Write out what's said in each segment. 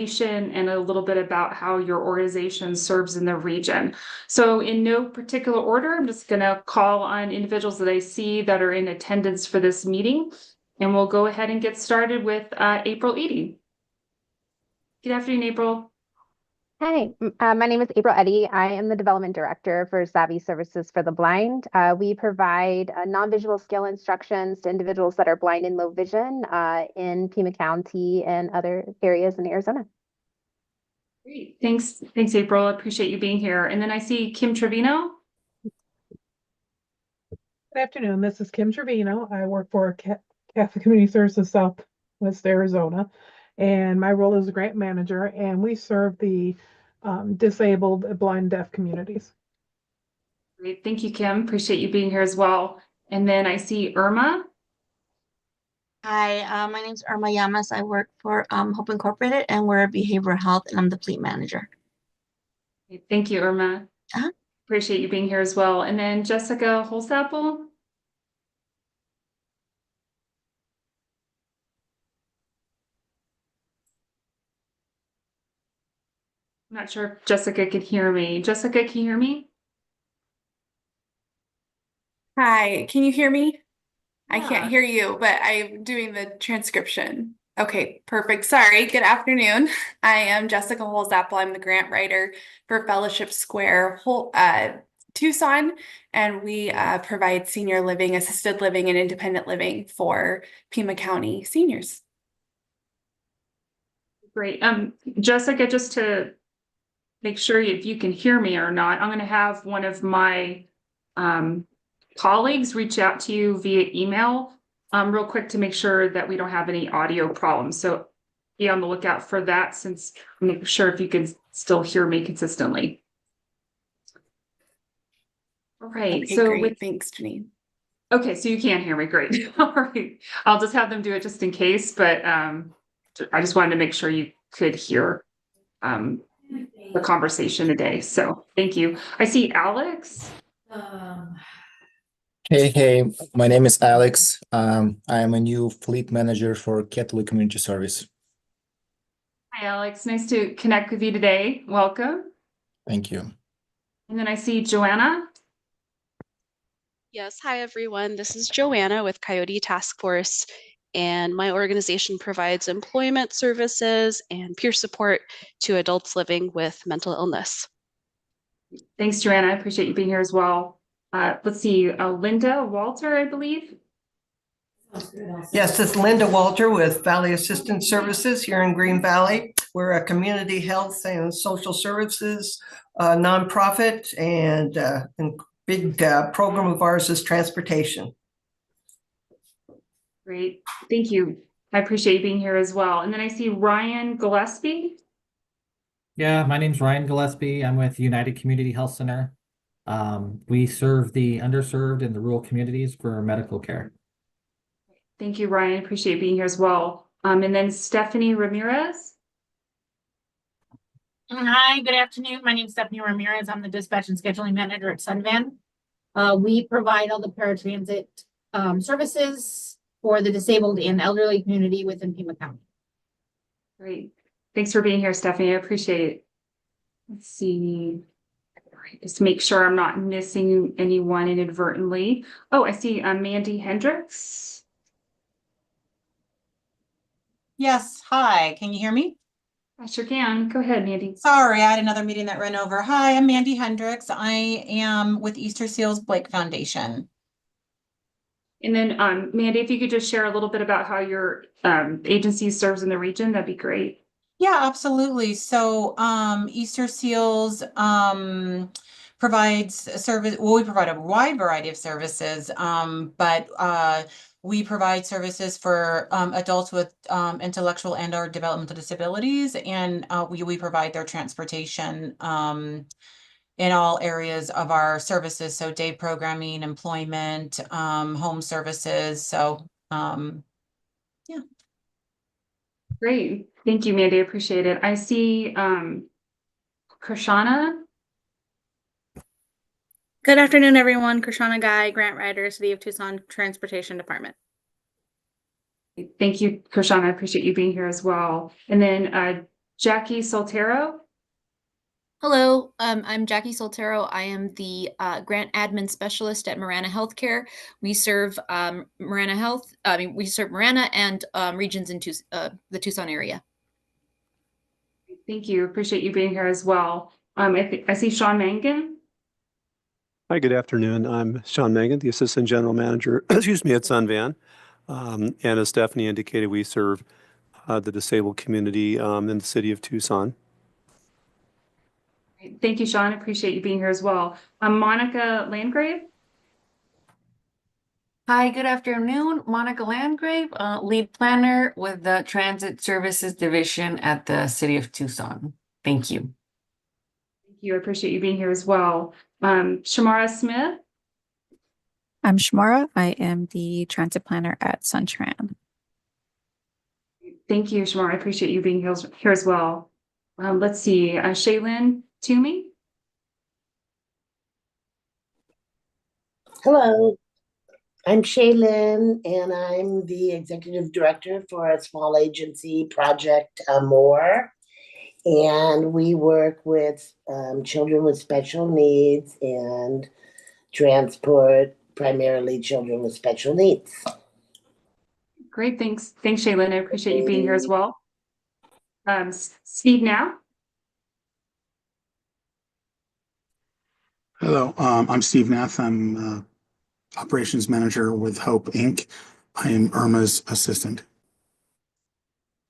and a little bit about how your organization serves in the region. So in no particular order, I'm just going to call on individuals that I see that are in attendance for this meeting, and we'll go ahead and get started with April Eady. Good afternoon, April. Hi, my name is April Eddy. I am the Development Director for Savvy Services for the Blind. We provide non-visual skill instructions to individuals that are blind and low vision in Pima County and other areas in Arizona. Great. Thanks, April. I appreciate you being here. And then I see Kim Trevino. Good afternoon. This is Kim Trevino. I work for Catholic Community Services Southwest Arizona, and my role is a grant manager, and we serve the disabled, blind, deaf communities. Great. Thank you, Kim. Appreciate you being here as well. And then I see Irma. Hi, my name is Irma Llamas. I work for Hope Incorporated, and we're behavioral health, and I'm the fleet manager. Thank you, Irma. Appreciate you being here as well. And then Jessica Holsapple. I'm not sure if Jessica can hear me. Jessica, can you hear me? Hi, can you hear me? I Yeah. can't hear you, but I'm doing the transcription. Okay, perfect. Sorry. Good afternoon. I am Jessica Holsapple. I'm the grant writer for Fellowship Square Tucson, and we provide senior living, assisted living, and independent living for Pima County seniors. Great. Jessica, just to make sure if you can hear me or not, I'm going to have one of my colleagues reach out to you via email real quick to make sure that we don't have any audio problems. So be on the lookout for that, since I'm not sure if you can still hear me consistently. All right. Okay, so great. Thanks, Janine. Okay, so you can't hear me. Great. All right. I'll just have them do it just in case, but I just wanted to make sure you could hear the conversation today. So thank you. I see Alex. Hey, my name is Alex. I am a new fleet manager for Catholic Community Service. Hi, Alex. Nice to connect with you today. Welcome. Thank you. And then I see Joanna. Yes, hi everyone. This is Joanna with Coyote Task Force, and my organization provides employment services and peer support to adults living with mental illness. Thanks, Joanna. I appreciate you being here as well. Let's see, Linda Walter, I believe. Yes, this is Linda Walter with Valley Assistance Services here in Green Valley. We're a community health and social services nonprofit, and big program of ours is transportation. Great. Thank you. I appreciate you being here as well. And then I see Ryan Gillespie. Yeah, my name's Ryan Gillespie. I'm with United Community Health Center. We serve the underserved in the rural communities for medical care. Thank you, Ryan. Appreciate you being here as well. And then Stephanie Ramirez. Hi, good afternoon. My name is Stephanie Ramirez. I'm the dispatch and scheduling manager at Sunvan. We provide all the paratransit services for the disabled and elderly community within Pima County. Great. Thanks for being here, Stephanie. I appreciate it. Let's see. Just make sure I'm not missing anyone inadvertently. Oh, I see Mandy Hendricks. Yes, hi. Can you hear me? I sure can. Go ahead, Mandy. Sorry, I had another meeting that ran over. Hi, I'm Mandy Hendricks. I am with Easter Seals Blake Foundation. And then, Mandy, if you could just share a little bit about how your agency serves in the region, that'd be great. Yeah, absolutely. So Easter Seals provides service. Well, we provide a wide variety of services, but we provide services for adults with intellectual and or developmental disabilities, and we provide their transportation in all areas of our services. So day programming, employment, home services. So yeah. Great. Thank you, Mandy. I appreciate it. I see Krishana. Good afternoon, everyone. Krishana Guy, grant writer, City of Tucson Transportation Department. Thank you, Krishana. I appreciate you being here as well. And then Jackie Soltero. Hello, I'm Jackie Soltero. I am the grant admin specialist at Marana Healthcare. We serve Marana Health. We serve Marana and regions in the Tucson area. Thank you. Appreciate you being here as well. I see Sean Mangan. Hi, good afternoon. I'm Sean Mangan, the Assistant General Manager, excuse me, at Sunvan. And as Stephanie indicated, we serve the disabled community in the city of Tucson. Thank you, Sean. Appreciate you being here as well. Monica Landgrave. Hi, good afternoon. Monica Landgrave, lead planner with the Transit Services Division at the City of Tucson. Thank you. Thank you. I appreciate you being here as well. Shamara Smith. I'm Shamara. I am the transit planner at SunTran. Thank you, Shamara. I appreciate you being here as well. Let's see, Shaylin Toomey. Hello, I'm Shaylin, and I'm the executive director for a small agency, Project More. And we work with children with special needs and transport primarily children with special needs. Great, thanks. Thanks, Shaylin. I appreciate you being here as well. Steve Now. Hello, I'm Steve Nath. I'm operations manager with Hope Inc. I am Irma's assistant.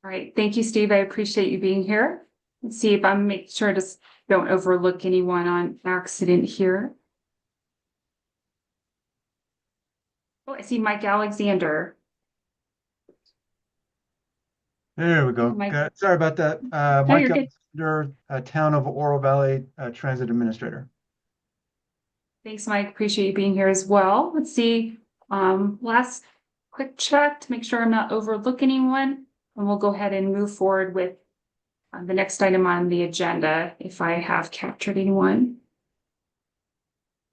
All right, thank you, Steve. I appreciate you being here. Let's see if I'm making sure to don't overlook anyone on accident here. Oh, I see Mike Alexander. There we go. Mike. Sorry about that. No, Mike you're good. Alexander, Town of Oro Valley Transit Administrator. Thanks, Mike. Appreciate you being here as well. Let's see. Last quick check to make sure I'm not overlooking anyone, and we'll go ahead and move forward with the next item on the agenda if I have captured anyone.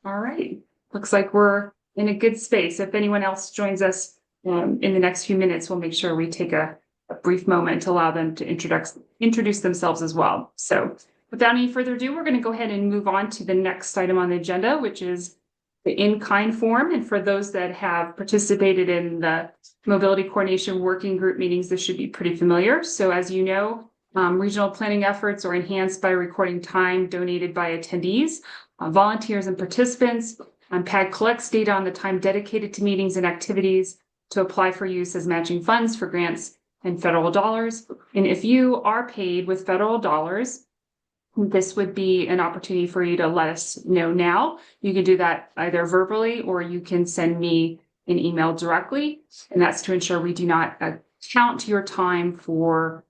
All right. Looks like we're in a good space. If anyone else joins us in the next few minutes, we'll make sure we take a brief moment to allow them to introduce themselves as well. So without any further ado, we're going to go ahead and move on to the next item on the agenda, which is the in-kind form. And for those that have participated in the Mobility Coordination Working Group meetings, this should be pretty familiar. So as you know, regional planning efforts are enhanced by recording time donated by attendees, volunteers, and participants. PAG collects data on the time dedicated to meetings and activities to apply for use as matching funds for grants and federal dollars. And if you are paid with federal dollars, this would be an opportunity for you to let us know now. You can do that either verbally or you can send me an email directly. And that's to ensure we do not count your time for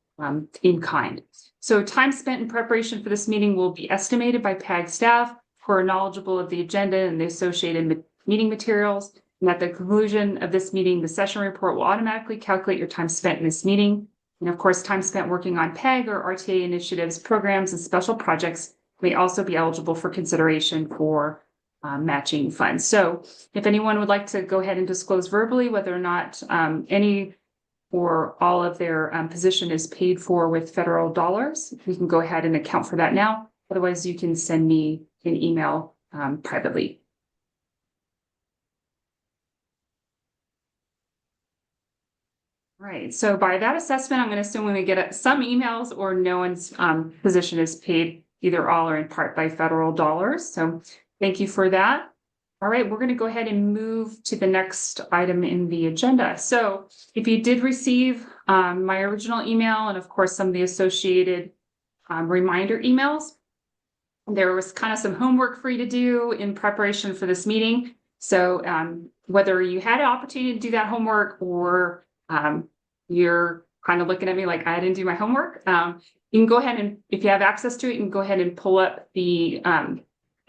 in kind. So time spent in preparation for this meeting will be estimated by PAG staff who are knowledgeable of the agenda and the associated meeting materials. And at the conclusion of this meeting, the session report will automatically calculate your time spent in this meeting. And of course, time spent working on PAG or RTA initiatives, programs, and special projects may also be eligible for consideration for matching funds. So if anyone would like to go ahead and disclose verbally whether or not any or all of their position is paid for with federal dollars, we can go ahead and account for that now. Otherwise, you can send me an email privately. All right, so by that assessment, I'm going to assume when we get some emails or no one's position is paid either all or in part by federal dollars. So thank you for that. All right, we're going to go ahead and move to the next item in the agenda. So if you did receive my original email and of course some of the associated reminder emails, there was kind of some homework for you to do in preparation for this meeting. So whether you had an opportunity to do that homework or you're kind of looking at me like I didn't do my homework, you can go ahead and, if you have access to it, you can go ahead and pull up the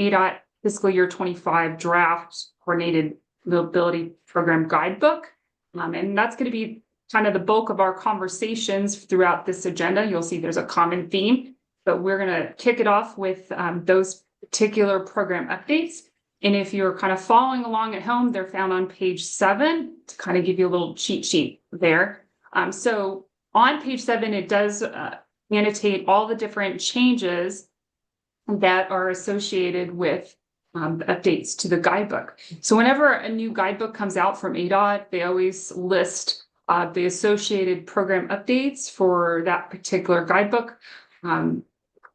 ADOT Fiscal Year 25 Draft Coordinated Mobility Program Guidebook. And that's going to be kind of the bulk of our conversations throughout this agenda. You'll see there's a common theme, but we're going to kick it off with those particular program updates. And if you're kind of following along at home, they're found on page 7 to kind of give you a little cheat sheet there. So on page 7, it does annotate all the different changes that are associated with updates to the guidebook. So whenever a new guidebook comes out from ADOT, they always list the associated program updates for that particular guidebook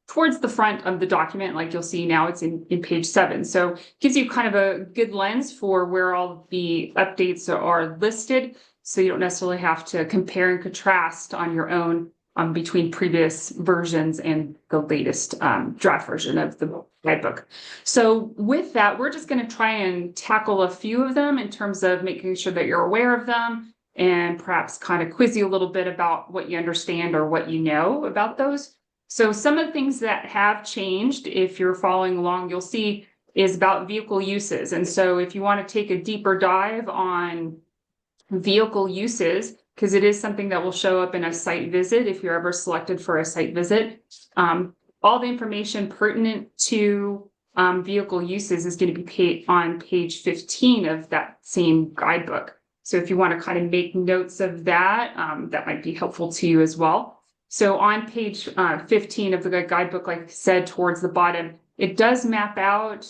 towards the front of the document. Like you'll see now, it's in page 7. So it gives you kind of a good lens for where all the updates are listed. So you don't necessarily have to compare and contrast on your own between previous versions and the latest draft version of the guidebook. So with that, we're just going to try and tackle a few of them in terms of making sure that you're aware of them and perhaps kind of quiz you a little bit about what you understand or what you know about those. So some of the things that have changed, if you're following along, you'll see is about vehicle uses. And so if you want to take a deeper dive on vehicle uses, because it is something that will show up in a site visit if you're ever selected for a site visit. All the information pertinent to vehicle uses is going to be on page 15 of that same guidebook. So if you want to kind of make notes of that, that might be helpful to you as well. So on page 15 of the guidebook, like I said, towards the bottom, it does map out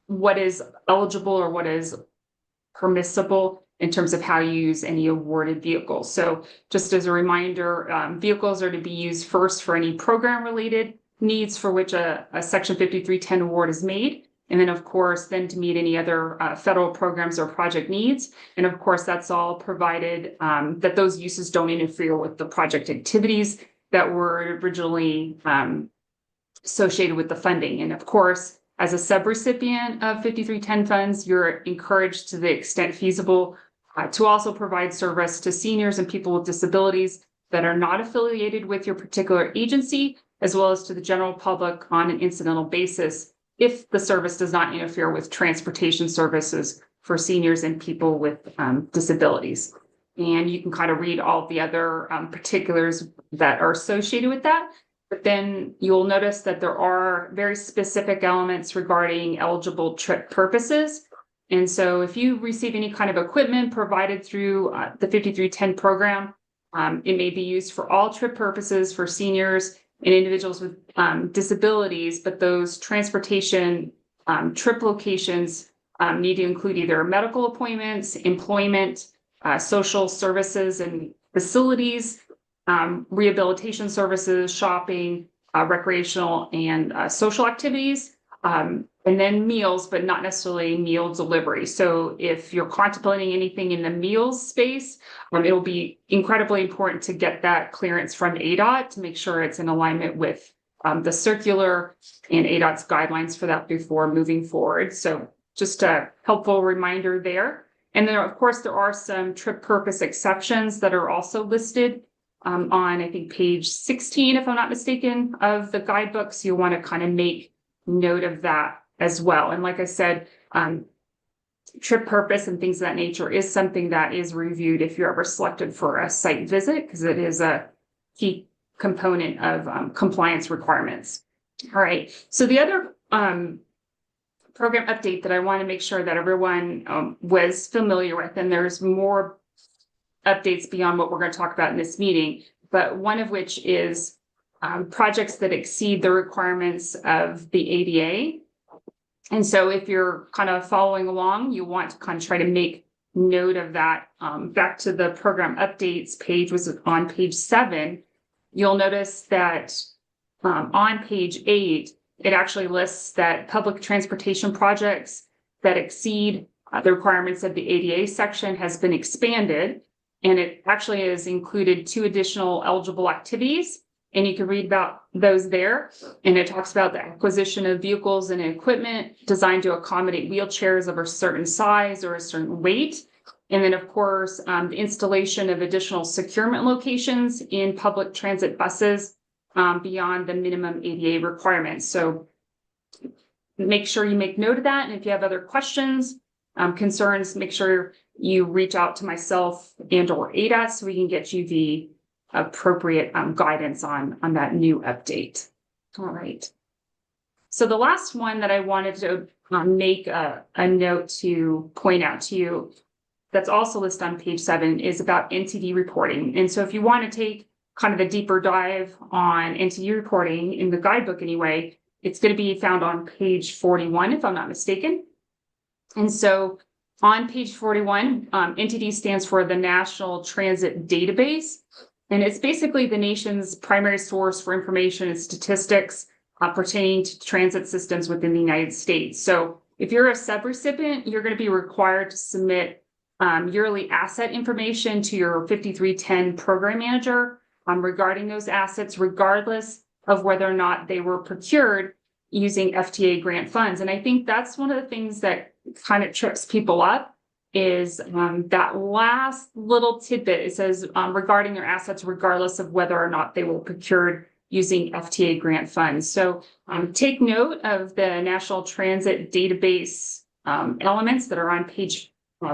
what is eligible or what is permissible in terms of how you use any awarded vehicles. So just as a reminder, vehicles are to be used first for any program-related needs for which a Section 5310 award is made. And then, of course, then to meet any other federal programs or project needs. And of course, that's all provided that those uses don't interfere with the project activities that were originally associated with the funding. And of course, as a subrecipient of 5310 funds, you're encouraged to the extent feasible to also provide service to seniors and people with disabilities that are not affiliated with your particular agency, as well as to the general public on an incidental basis, if the service does not interfere with transportation services for seniors and people with disabilities. And you can kind of read all the other particulars that are associated with that. But then you'll notice that there are very specific elements regarding eligible trip purposes. And so if you receive any kind of equipment provided through the 5310 program, it may be used for all trip purposes for seniors and individuals with disabilities, but those transportation trip locations need to include either medical appointments, employment, social services and facilities, rehabilitation services, shopping, recreational and social activities, and then meals, but not necessarily meal delivery. So if you're contemplating anything in the meals space, it'll be incredibly important to get that clearance from ADOT to make sure it's in alignment with the circular and ADOT's guidelines for that before moving forward. So just a helpful reminder there. And then, of course, there are some trip purpose exceptions that are also listed on, I think, page 16, if I'm not mistaken, of the guidebook. So you'll want to kind of make note of that as well. And like I said, trip purpose and things of that nature is something that is reviewed if you're ever selected for a site visit, because it is a key component of compliance requirements. All right. So the other program update that I want to make sure that everyone was familiar with, and there's more updates beyond what we're going to talk about in this meeting, but one of which is projects that exceed the requirements of the ADA. And so if you're kind of following along, you want to kind of try to make note of that. Back to the program updates page was on page 7. You'll notice that on page 8, it actually lists that public transportation projects that exceed the requirements of the ADA section has been expanded. And it actually has included 2 additional eligible activities. And you can read about those there. And it talks about the acquisition of vehicles and equipment designed to accommodate wheelchairs of a certain size or a certain weight. And then, of course, the installation of additional securement locations in public transit buses beyond the minimum ADA requirements. So make sure you make note of that. And if you have other questions, concerns, make sure you reach out to myself and or ADOT so we can get you the appropriate guidance on that new update. All right. So the last one that I wanted to make a note to point out to you that's also listed on page 7 is about NTD reporting. And so if you want to take kind of a deeper dive on NTD reporting in the guidebook anyway, it's going to be found on page 41, if I'm not mistaken. And so on page 41, NTD stands for the National Transit Database. And it's basically the nation's primary source for information and statistics pertaining to transit systems within the United States. So if you're a subrecipient, you're going to be required to submit yearly asset information to your 5310 program manager regarding those assets, regardless of whether or not they were procured using FTA grant funds. And I think that's one of the things that kind of trips people up is that last little tidbit. It says regarding their assets, regardless of whether or not they were procured using FTA grant funds. So take note of the National Transit Database elements that are on page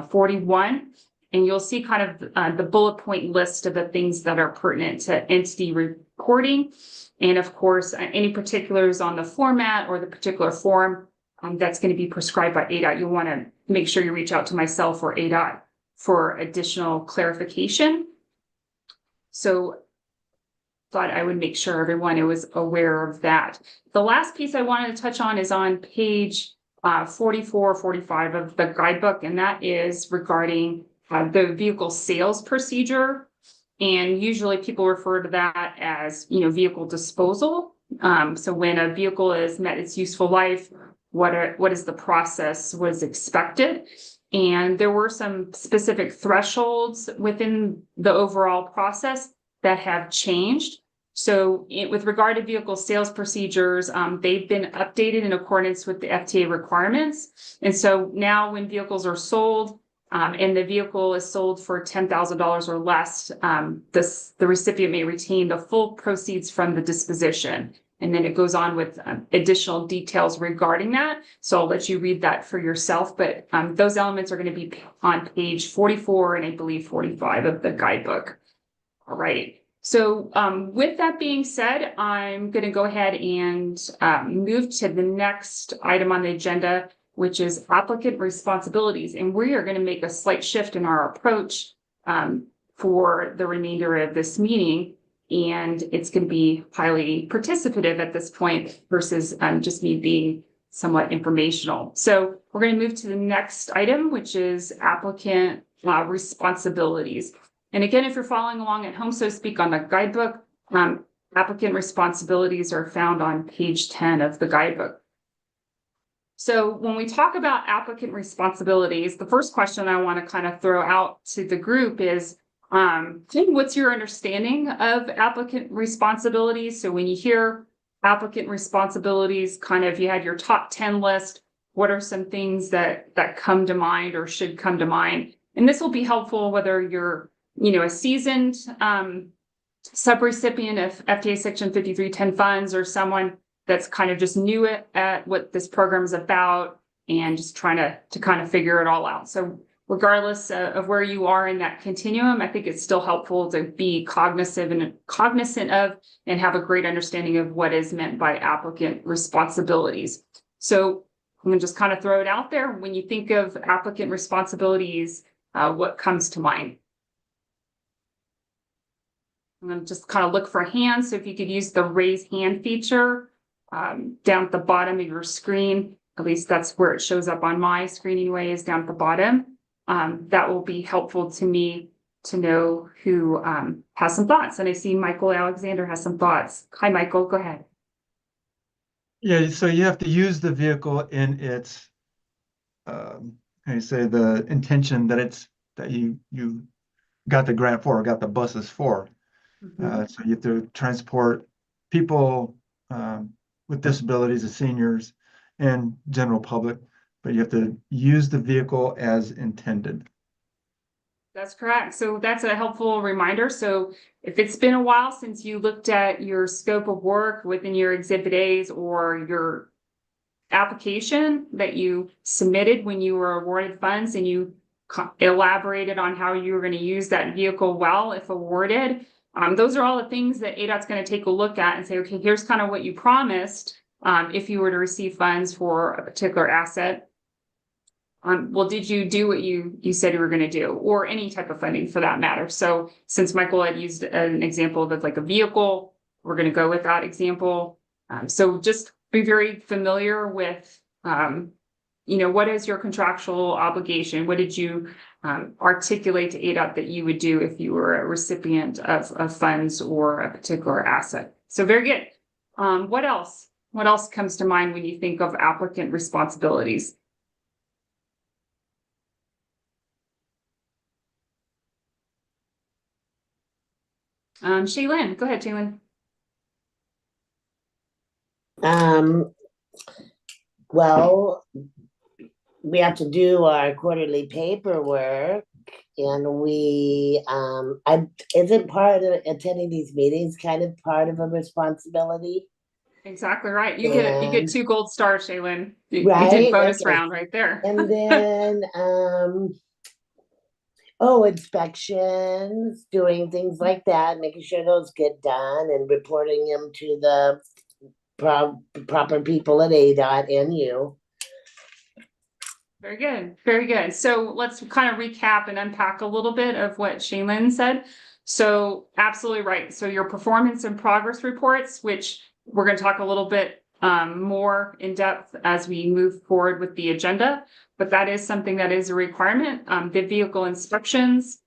41, and you'll see kind of the bullet point list of the things that are pertinent to NTD reporting. And of course, any particulars on the format or the particular form that's going to be prescribed by ADOT, you'll want to make sure you reach out to myself or ADOT for additional clarification. So thought I would make sure everyone was aware of that. The last piece I wanted to touch on is on page 44, 45 of the guidebook, and that is regarding the vehicle sales procedure. And usually people refer to that as, vehicle disposal. So when a vehicle is met its useful life, what is the process, what is expected? And there were some specific thresholds within the overall process that have changed. So with regard to vehicle sales procedures, they've been updated in accordance with the FTA requirements. And so now when vehicles are sold and the vehicle is sold for $10,000 or less, the recipient may retain the full proceeds from the disposition. And then it goes on with additional details regarding that. So I'll let you read that for yourself. But those elements are going to be on page 44 and I believe 45 of the guidebook. All right. So with that being said, I'm going to go ahead and move to the next item on the agenda, which is applicant responsibilities. And we are going to make a slight shift in our approach for the remainder of this meeting. And it's going to be highly participative at this point versus just me being somewhat informational. So we're going to move to the next item, which is applicant responsibilities. And again, if you're following along at home, so to speak, on the guidebook, applicant responsibilities are found on page 10 of the guidebook. So when we talk about applicant responsibilities, the first question I want to kind of throw out to the group is, what's your understanding of applicant responsibilities? So when you hear applicant responsibilities, kind of you had your top 10 list, what are some things that come to mind or should come to mind? And this will be helpful whether you're, a seasoned subrecipient of FTA Section 5310 funds or someone that's kind of just new at what this program is about and just trying to kind of figure it all out. So regardless of where you are in that continuum, I think it's still helpful to be cognizant of and have a great understanding of what is meant by applicant responsibilities. So I'm going to just kind of throw it out there. When you think of applicant responsibilities, what comes to mind? I'm going to just kind of look for hands. So if you could use the raise hand feature down at the bottom of your screen, at least that's where it shows up on my screen anyway, is down at the bottom. That will be helpful to me to know who has some thoughts. And I see Michael Alexander has some thoughts. Hi, Michael, go ahead. Yeah, so you have to use the vehicle in its, the intention that you got the grant for or got the buses for. Mm-hmm. So you have to transport people with disabilities, the seniors, and general public. But you have to use the vehicle as intended. That's correct. So that's a helpful reminder. So if it's been a while since you looked at your scope of work within your Exhibit A's or your application that you submitted when you were awarded funds and you elaborated on how you were going to use that vehicle well, if awarded, those are all the things that ADOT's going to take a look at and say, okay, here's kind of what you promised if you were to receive funds for a particular asset. well, did you do what you said you were going to do, or any type of funding for that matter? So since Michael had used an example of like a vehicle, we're going to go with that example. So just be very familiar with, what is your contractual obligation? What did you articulate to ADOT that you would do if you were a recipient of funds or a particular asset? So very good. What else? What else comes to mind when you think of applicant responsibilities? Shaylin, go ahead, Shaylin. Well, we have to do our quarterly paperwork, and isn't part of attending these meetings kind of part of a responsibility? Exactly right. You get 2 gold stars, Shaylin. You Right? did bonus Okay. round right there. And then, inspections, doing things like that, making sure those get done and reporting them to the proper people at ADOT and you. Very good. Very good. So let's kind of recap and unpack a little bit of what Shaylin said. So absolutely right. So your performance and progress reports, which we're going to talk a little bit more in depth as we move forward with the agenda, but that is something that is a requirement. The vehicle inspections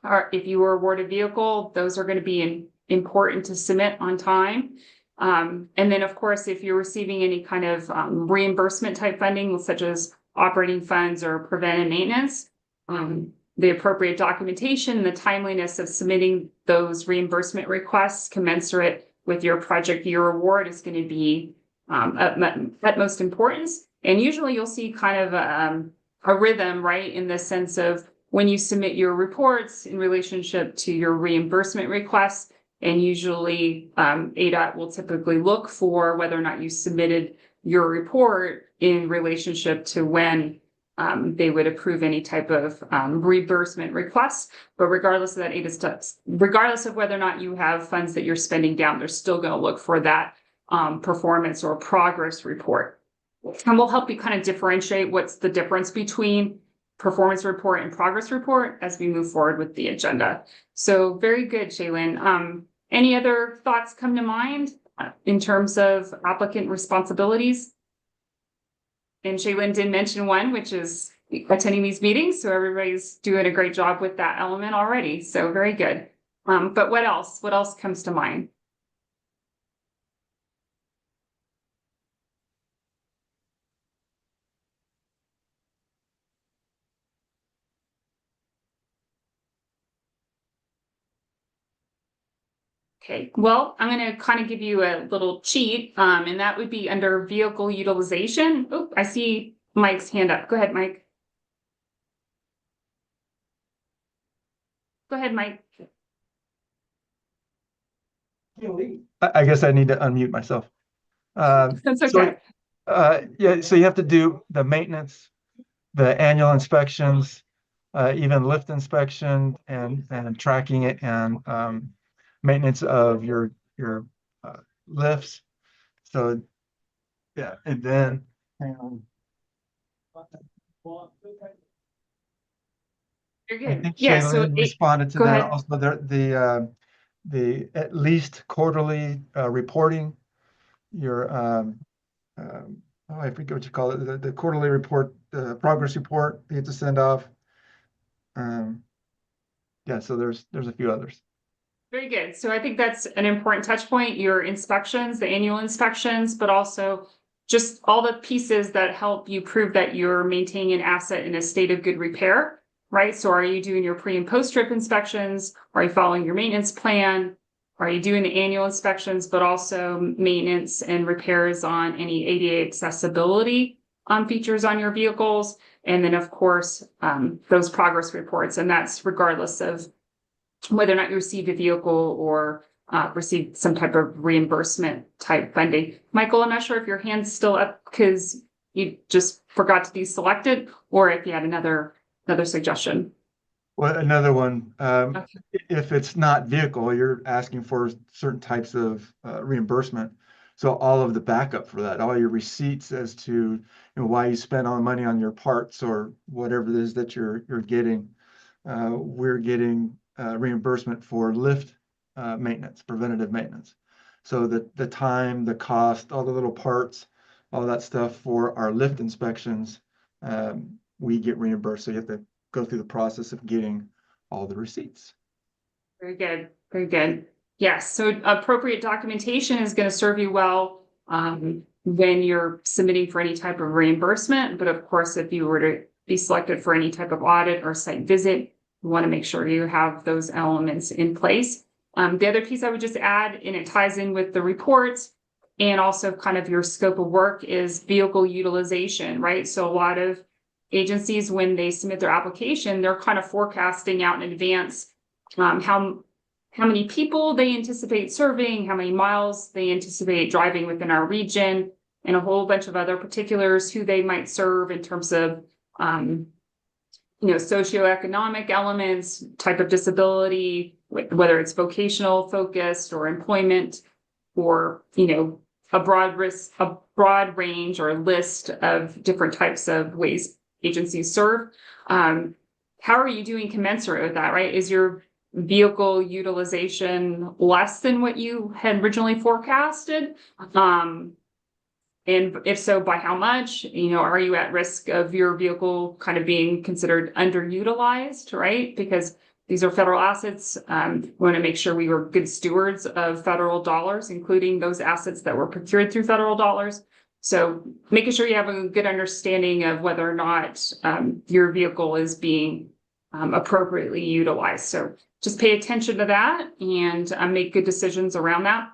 are, if you were awarded a vehicle, those are going to be important to submit on time. And then of course, if you're receiving any kind of reimbursement type funding, such as operating funds or preventive maintenance, the appropriate documentation and the timeliness of submitting those reimbursement requests commensurate with your project year award is going to be utmost importance. And usually you'll see kind of a rhythm, right, in the sense of when you submit your reports in relationship to your reimbursement requests, and usually ADOT will typically look for whether or not you submitted your report in relationship to when they would approve any type of reimbursement requests. But regardless of that ADOT steps, regardless of whether or not you have funds that you're spending down, they're still going to look for that performance or progress report. And we'll help you kind of differentiate what's the difference between performance report and progress report as we move forward with the agenda. So very good, Shaylin. Any other thoughts come to mind in terms of applicant responsibilities? And Shaylin did mention one, which is attending these meetings. So everybody's doing a great job with that element already. So very good. But what else? What else comes to mind? Okay, well, I'm going to kind of give you a little cheat, and that would be under vehicle utilization. Oh, I see Mike's hand up. Go ahead, Mike. Go ahead, Mike. I guess I need to unmute myself. That's okay. Yeah, so you have to do the maintenance, the annual inspections, even lift inspection and tracking it, and maintenance of your lifts. So yeah, and then You're I good. think Yeah, Shaylin responded to go that. ahead. Also, the at least quarterly reporting, your I forget what you call it, the quarterly report, the progress report you have to send off. Yeah, so there's a few others. Very good. So I think that's an important touch point, your inspections, the annual inspections, but also just all the pieces that help you prove that you're maintaining an asset in a state of good repair, right? So are you doing your pre and post trip inspections? Are you following your maintenance plan? Are you doing the annual inspections, but also maintenance and repairs on any ADA accessibility features on your vehicles? And then of course, those progress reports, and that's regardless of whether or not you received a vehicle or received some type of reimbursement type funding. Michael, I'm not sure if your hand's still up because you just forgot to deselect it, or if you had another suggestion. Well, another one, if it's not vehicle, you're asking for certain types of reimbursement. So all of the backup for that, all your receipts as to, you know, why you spent all the money on your parts or whatever it is that you're getting. We're getting reimbursement for lift maintenance, preventative maintenance. So the time, the cost, all the little parts, all that stuff for our lift inspections, we get reimbursed. So you have to go through the process of getting all the receipts. Very good, very good. Yes, so appropriate documentation is going to serve you well when you're submitting for any type of reimbursement. But of course, if you were to be selected for any type of audit or site visit, you want to make sure you have those elements in place. The other piece I would just add, and it ties in with the reports and also kind of your scope of work, is vehicle utilization, right? So a lot of agencies, when they submit their application, they're kind of forecasting out in advance how many people they anticipate serving, how many miles they anticipate driving within our region, and a whole bunch of other particulars, who they might serve in terms of, you know, socioeconomic elements, type of disability, whether it's vocational focused or employment, or, you know, a broad range or list of different types of ways agencies serve. How are you doing commensurate with that, right? Is your vehicle utilization less than what you had originally forecasted? And if so, by how much? You know, are you at risk of your vehicle kind of being considered underutilized, right? Because these are federal assets. We want to make sure we were good stewards of federal dollars, including those assets that were procured through federal dollars. So making sure you have a good understanding of whether or not your vehicle is being appropriately utilized. So just pay attention to that and make good decisions around that.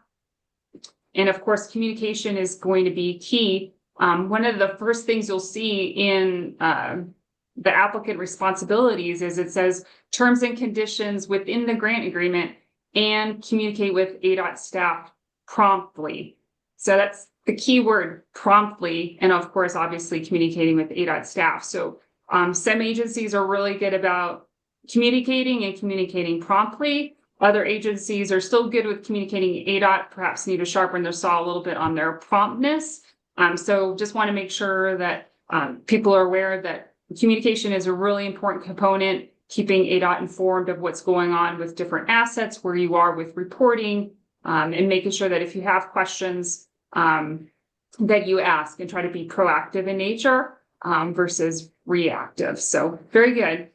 And of course, communication is going to be key. One of the first things you'll see in the applicant responsibilities is it says terms and conditions within the grant agreement and communicate with ADOT staff promptly. So that's the key word, promptly. And of course, obviously communicating with ADOT staff. So some agencies are really good about communicating and communicating promptly. Other agencies are still good with communicating ADOT, perhaps need to sharpen their saw a little bit on their promptness. So just want to make sure that people are aware that communication is a really important component, keeping ADOT informed of what's going on with different assets, where you are with reporting, and making sure that if you have questions that you ask and try to be proactive in nature versus reactive. So very good.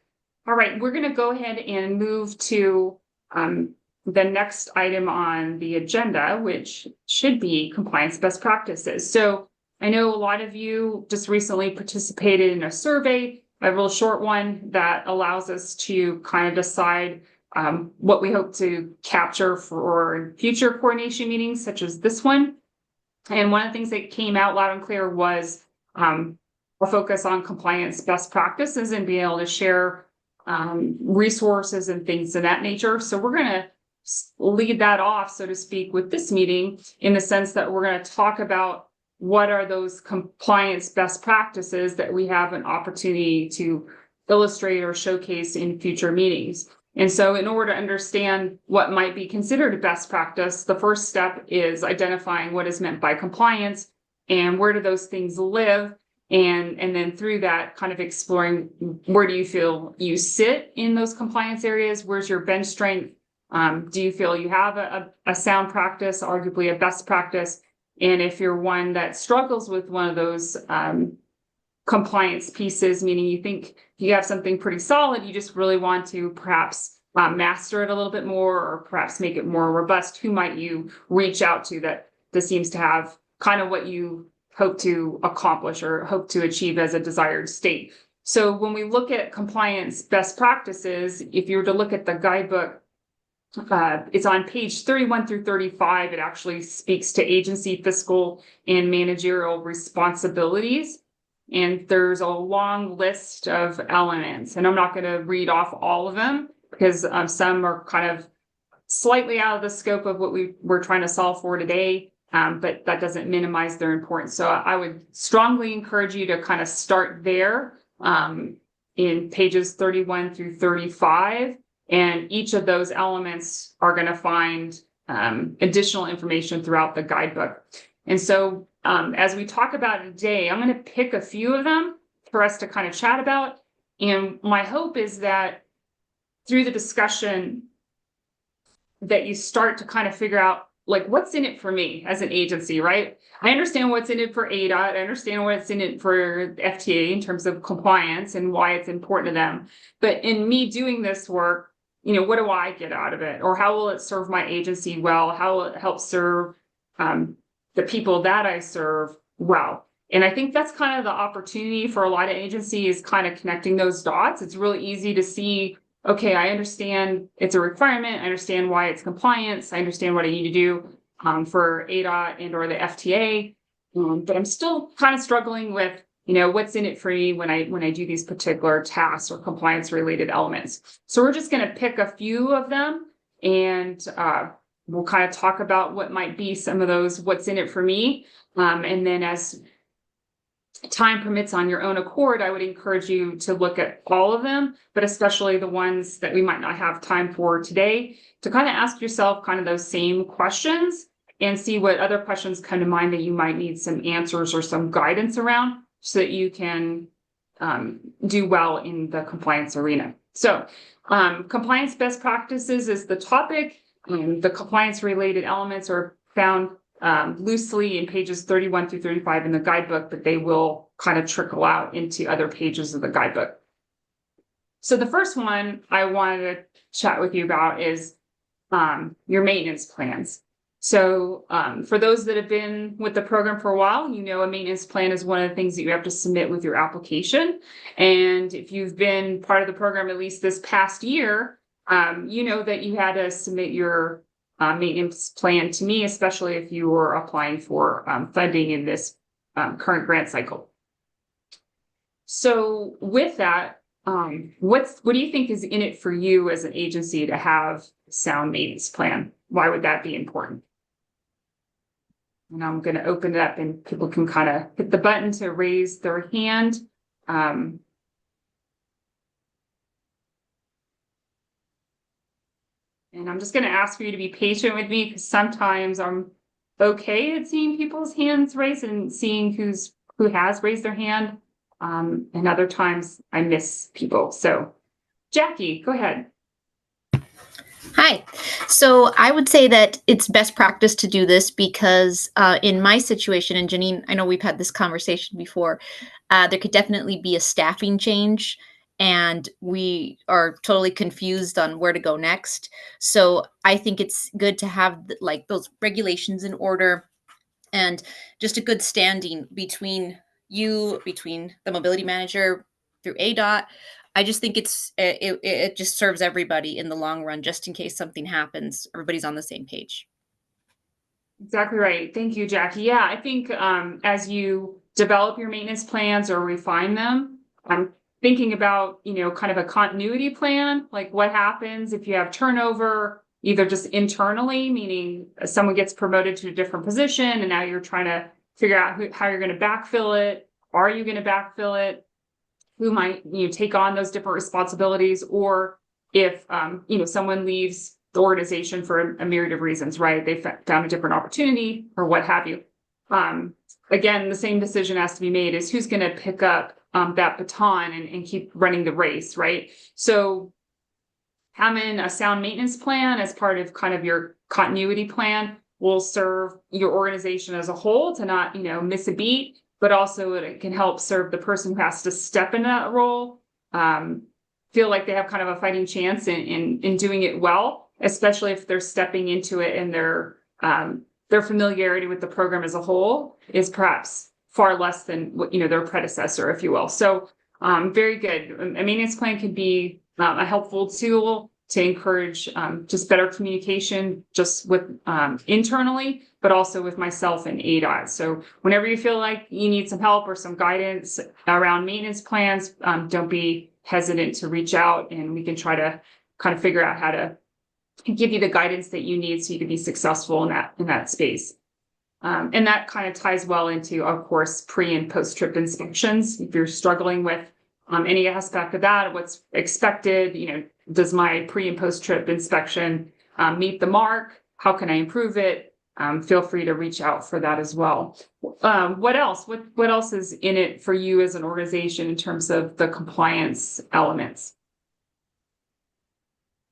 All right, we're going to go ahead and move to the next item on the agenda, which should be compliance best practices. So I know a lot of you just recently participated in a survey, a real short one that allows us to kind of decide what we hope to capture for future coordination meetings, such as this one. And one of the things that came out loud and clear was a focus on compliance best practices and being able to share resources and things of that nature. So we're going to lead that off, so to speak, with this meeting, in the sense that we're going to talk about what are those compliance best practices that we have an opportunity to illustrate or showcase in future meetings. And so in order to understand what might be considered a best practice, the first step is identifying what is meant by compliance and where do those things live. And then through that, kind of exploring, where do you feel you sit in those compliance areas? Where's your bench strength? Do you feel you have a sound practice, arguably a best practice? And if you're one that struggles with one of those compliance pieces, meaning you think you have something pretty solid, you just really want to perhaps master it a little bit more, or perhaps make it more robust, who might you reach out to that seems to have kind of what you hope to accomplish or hope to achieve as a desired state? So when we look at compliance best practices, if you were to look at the guidebook, it's on page 31 through 35. It actually speaks to agency fiscal and managerial responsibilities. And there's a long list of elements, and I'm not going to read off all of them because some are kind of slightly out of the scope of what we're trying to solve for today. But that doesn't minimize their importance. So I would strongly encourage you to kind of start there in pages 31 through 35. And each of those elements are going to find additional information throughout the guidebook. And so as we talk about it today, I'm going to pick a few of them for us to kind of chat about. And my hope is that through the discussion that you start to kind of figure out like what's in it for me as an agency, right? I understand what's in it for ADOT. I understand what's in it for FTA in terms of compliance and why it's important to them. But in me doing this work, you know, what do I get out of it? Or how will it serve my agency well? How will it help serve the people that I serve well? And I think that's kind of the opportunity for a lot of agencies, kind of connecting those dots. It's really easy to see, okay, I understand it's a requirement. I understand why it's compliance. I understand what I need to do for ADOT and or the FTA. But I'm still kind of struggling with, you know, what's in it for me when I do these particular tasks or compliance related elements. So we're just going to pick a few of them, and we'll kind of talk about what might be some of those, what's in it for me. And then as time permits on your own accord, I would encourage you to look at all of them, but especially the ones that we might not have time for today, to kind of ask yourself kind of those same questions and see what other questions come to mind that you might need some answers or some guidance around so that you can do well in the compliance arena. So compliance best practices is the topic. The compliance related elements are found loosely in pages 31 through 35 in the guidebook, but they will kind of trickle out into other pages of the guidebook. So the first one I wanted to chat with you about is your maintenance plans. So for those that have been with the program for a while, you know a maintenance plan is one of the things that you have to submit with your application. And if you've been part of the program at least this past year, you know that you had to submit your maintenance plan to me, especially if you were applying for funding in this current grant cycle. So with that, what do you think is in it for you as an agency to have a sound maintenance plan? Why would that be important? And I'm going to open it up and people can kind of hit the button to raise their hand. And I'm just going to ask for you to be patient with me because sometimes I'm okay at seeing people's hands raised and seeing who has raised their hand. And other times I miss people. So Jackie, go ahead. Hi. So I would say that it's best practice to do this because in my situation, and Janine, I know we've had this conversation before, there could definitely be a staffing change and we are totally confused on where to go next. So I think it's good to have like those regulations in order and just a good standing between the mobility manager through ADOT. I just think it just serves everybody in the long run, just in case something happens, everybody's on the same page. Exactly right. Thank you, Jackie. Yeah, I think as you develop your maintenance plans or refine them, I'm thinking about, you know, kind of a continuity plan, like what happens if you have turnover, either just internally, meaning someone gets promoted to a different position and now you're trying to figure out how you're going to backfill it. Are you going to backfill it? Who might take on those different responsibilities, or if someone leaves the organization for a myriad of reasons, right? They found a different opportunity or what have you. Again, the same decision has to be made: is who's going to pick up that baton and keep running the race, right? So having a sound maintenance plan as part of kind of your continuity plan will serve your organization as a whole to not miss a beat. But also it can help serve the person who has to step in that role, feel like they have kind of a fighting chance in doing it well, especially if they're stepping into it and their familiarity with the program as a whole is perhaps far less than what their predecessor, if you will. So very good. A maintenance plan could be a helpful tool to encourage just better communication just with internally, but also with myself and ADOT. So whenever you feel like you need some help or some guidance around maintenance plans, don't be hesitant to reach out and we can try to kind of figure out how to give you the guidance that you need so you can be successful in that space. And that kind of ties well into, of course, pre and post trip inspections. If you're struggling with any aspect of that, what's expected, does my pre and post trip inspection meet the mark? How can I improve it? feel free to reach out for that as well. What else? What else is in it for you as an organization in terms of the compliance elements?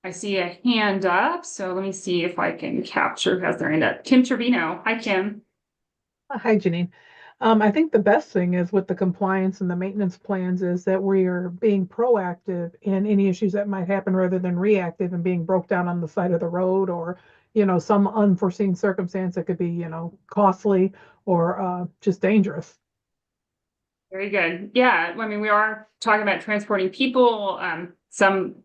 I see a hand up, so let me see if I can capture who has their hand up. Kim Trevino. Hi, Kim. Hi, Janine. I think the best thing is with the compliance and the maintenance plans is that we are being proactive in any issues that might happen rather than reactive and being broke down on the side of the road or, some unforeseen circumstance that could be, costly or just dangerous. Very good. Yeah, I mean, we are talking about transporting people. Some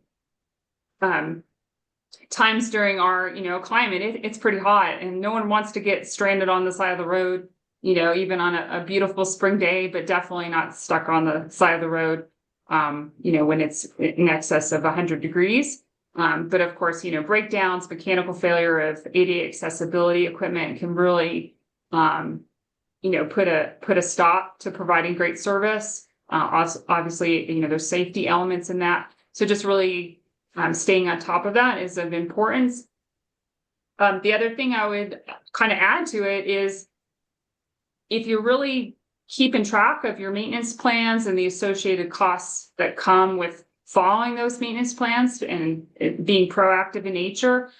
times during our, climate, it's pretty hot and no one wants to get stranded on the side of the road, even on a beautiful spring day, but definitely not stuck on the side of the road, when it's in excess of 100 degrees. But of course, breakdowns, mechanical failure of ADA accessibility equipment can really, put a stop to providing great service. Obviously, there's safety elements in that. So just really staying on top of that is of importance. The other thing I would kind of add to it is if you're really keeping track of your maintenance plans and the associated costs that come with following those maintenance plans and being proactive in nature,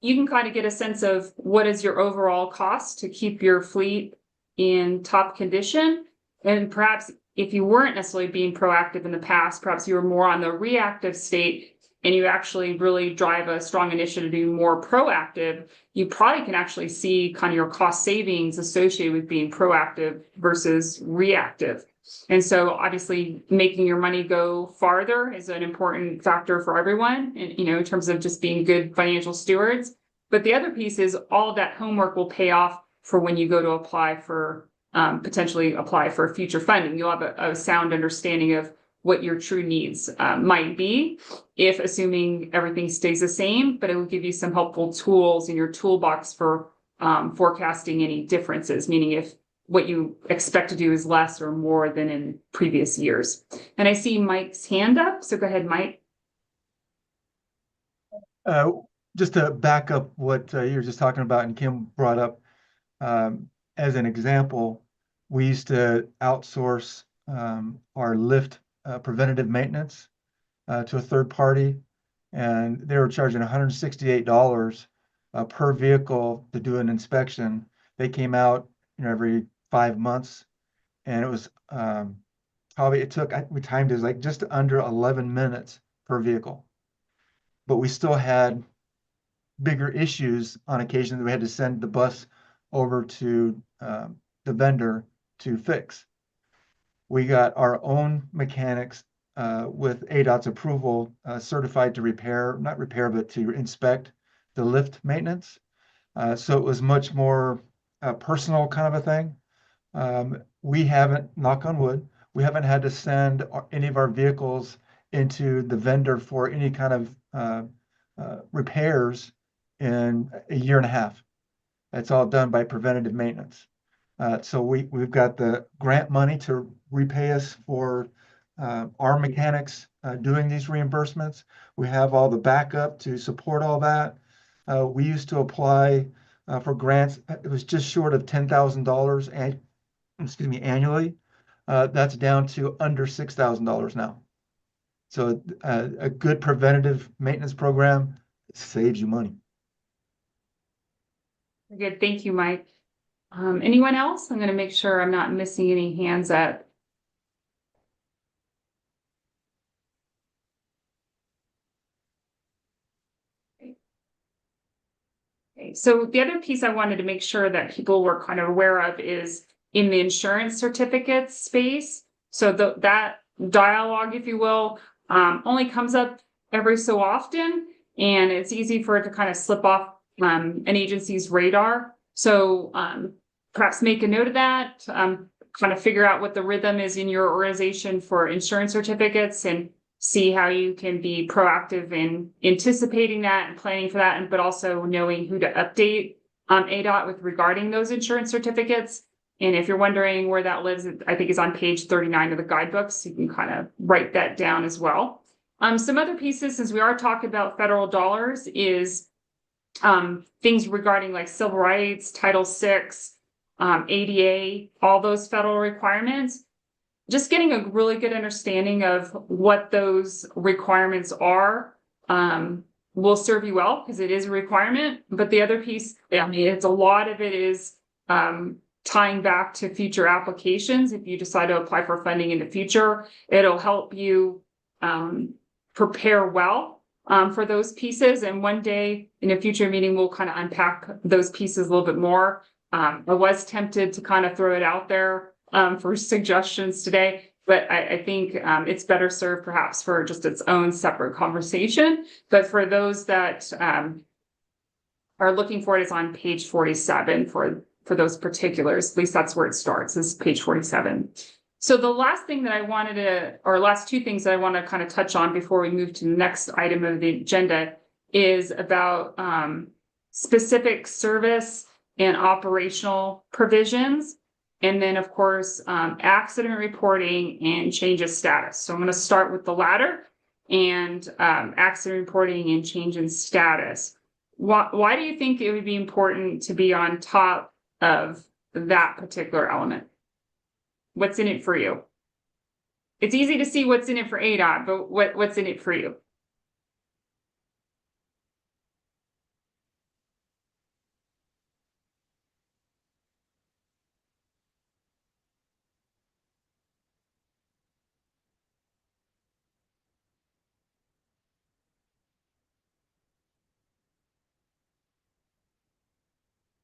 you can kind of get a sense of what is your overall cost to keep your fleet in top condition. And perhaps if you weren't necessarily being proactive in the past, perhaps you were more on the reactive state and you actually really drive a strong initiative to be more proactive, you probably can actually see kind of your cost savings associated with being proactive versus reactive. And so obviously making your money go farther is an important factor for everyone, and, in terms of just being good financial stewards. But the other piece is all of that homework will pay off for when you go to apply for, potentially apply for future funding. You'll have a sound understanding of what your true needs might be, if assuming everything stays the same, but it will give you some helpful tools in your toolbox for forecasting any differences, meaning if what you expect to do is less or more than in previous years. And I see Mike's hand up, so go ahead, Mike. Just to back up what you were just talking about and Kim brought up, as an example, we used to outsource our lift preventative maintenance to a third party, and they were charging $168 per vehicle to do an inspection. They came out, every 5 months, and it was we timed it like just under 11 minutes per vehicle, but we still had bigger issues on occasion that we had to send the bus over to the vendor to fix. We got our own mechanics with ADOT's approval certified to but to inspect the lift maintenance. So it was much more personal kind of a thing. We haven't, knock on wood, we haven't had to send any of our vehicles into the vendor for any kind of repairs in a year and a half. It's all done by preventative maintenance. So we've got the grant money to repay us for our mechanics doing these reimbursements. We have all the backup to support all that. We used to apply for grants. It was just short of $10,000 annually. That's down to under $6,000 now. So a good preventative maintenance program saves you money. Good, thank you, Mike. Anyone else? I'm going to make sure I'm not missing any hands up. Okay, so the other piece I wanted to make sure that people were kind of aware of is in the insurance certificates space. So that dialogue, if you will, only comes up every so often, and it's easy for it to kind of slip off an agency's radar. So perhaps make a note of that, kind of figure out what the rhythm is in your organization for insurance certificates and see how you can be proactive in anticipating that and planning for that, but also knowing who to update ADOT with regarding those insurance certificates. And if you're wondering where that lives, I think it's on page 39 of the guidebooks. You can kind of write that down as well. Some other pieces, since we are talking about federal dollars, is things regarding like civil rights, Title VI, ADA, all those federal requirements. Just getting a really good understanding of what those requirements are will serve you well because it is a requirement. But the other piece, I mean, it's a lot of it is tying back to future applications. If you decide to apply for funding in the future, it'll help you prepare well for those pieces. And one day in a future meeting, we'll kind of unpack those pieces a little bit more. I was tempted to kind of throw it out there for suggestions today, but I think it's better served perhaps for just its own separate conversation. But for those that are looking for it, it's on page 47 for those particulars. At least that's where it starts, is page 47. So the last thing that I wanted to, or last two things that I want to kind of touch on before we move to the next item of the agenda is about specific service and operational provisions. And then, of course, accident reporting and change of status. So I'm going to start with the latter and accident reporting and change in status. Why do you think it would be important to be on top of that particular element? What's in it for you? It's easy to see what's in it for ADOT, but what's in it for you?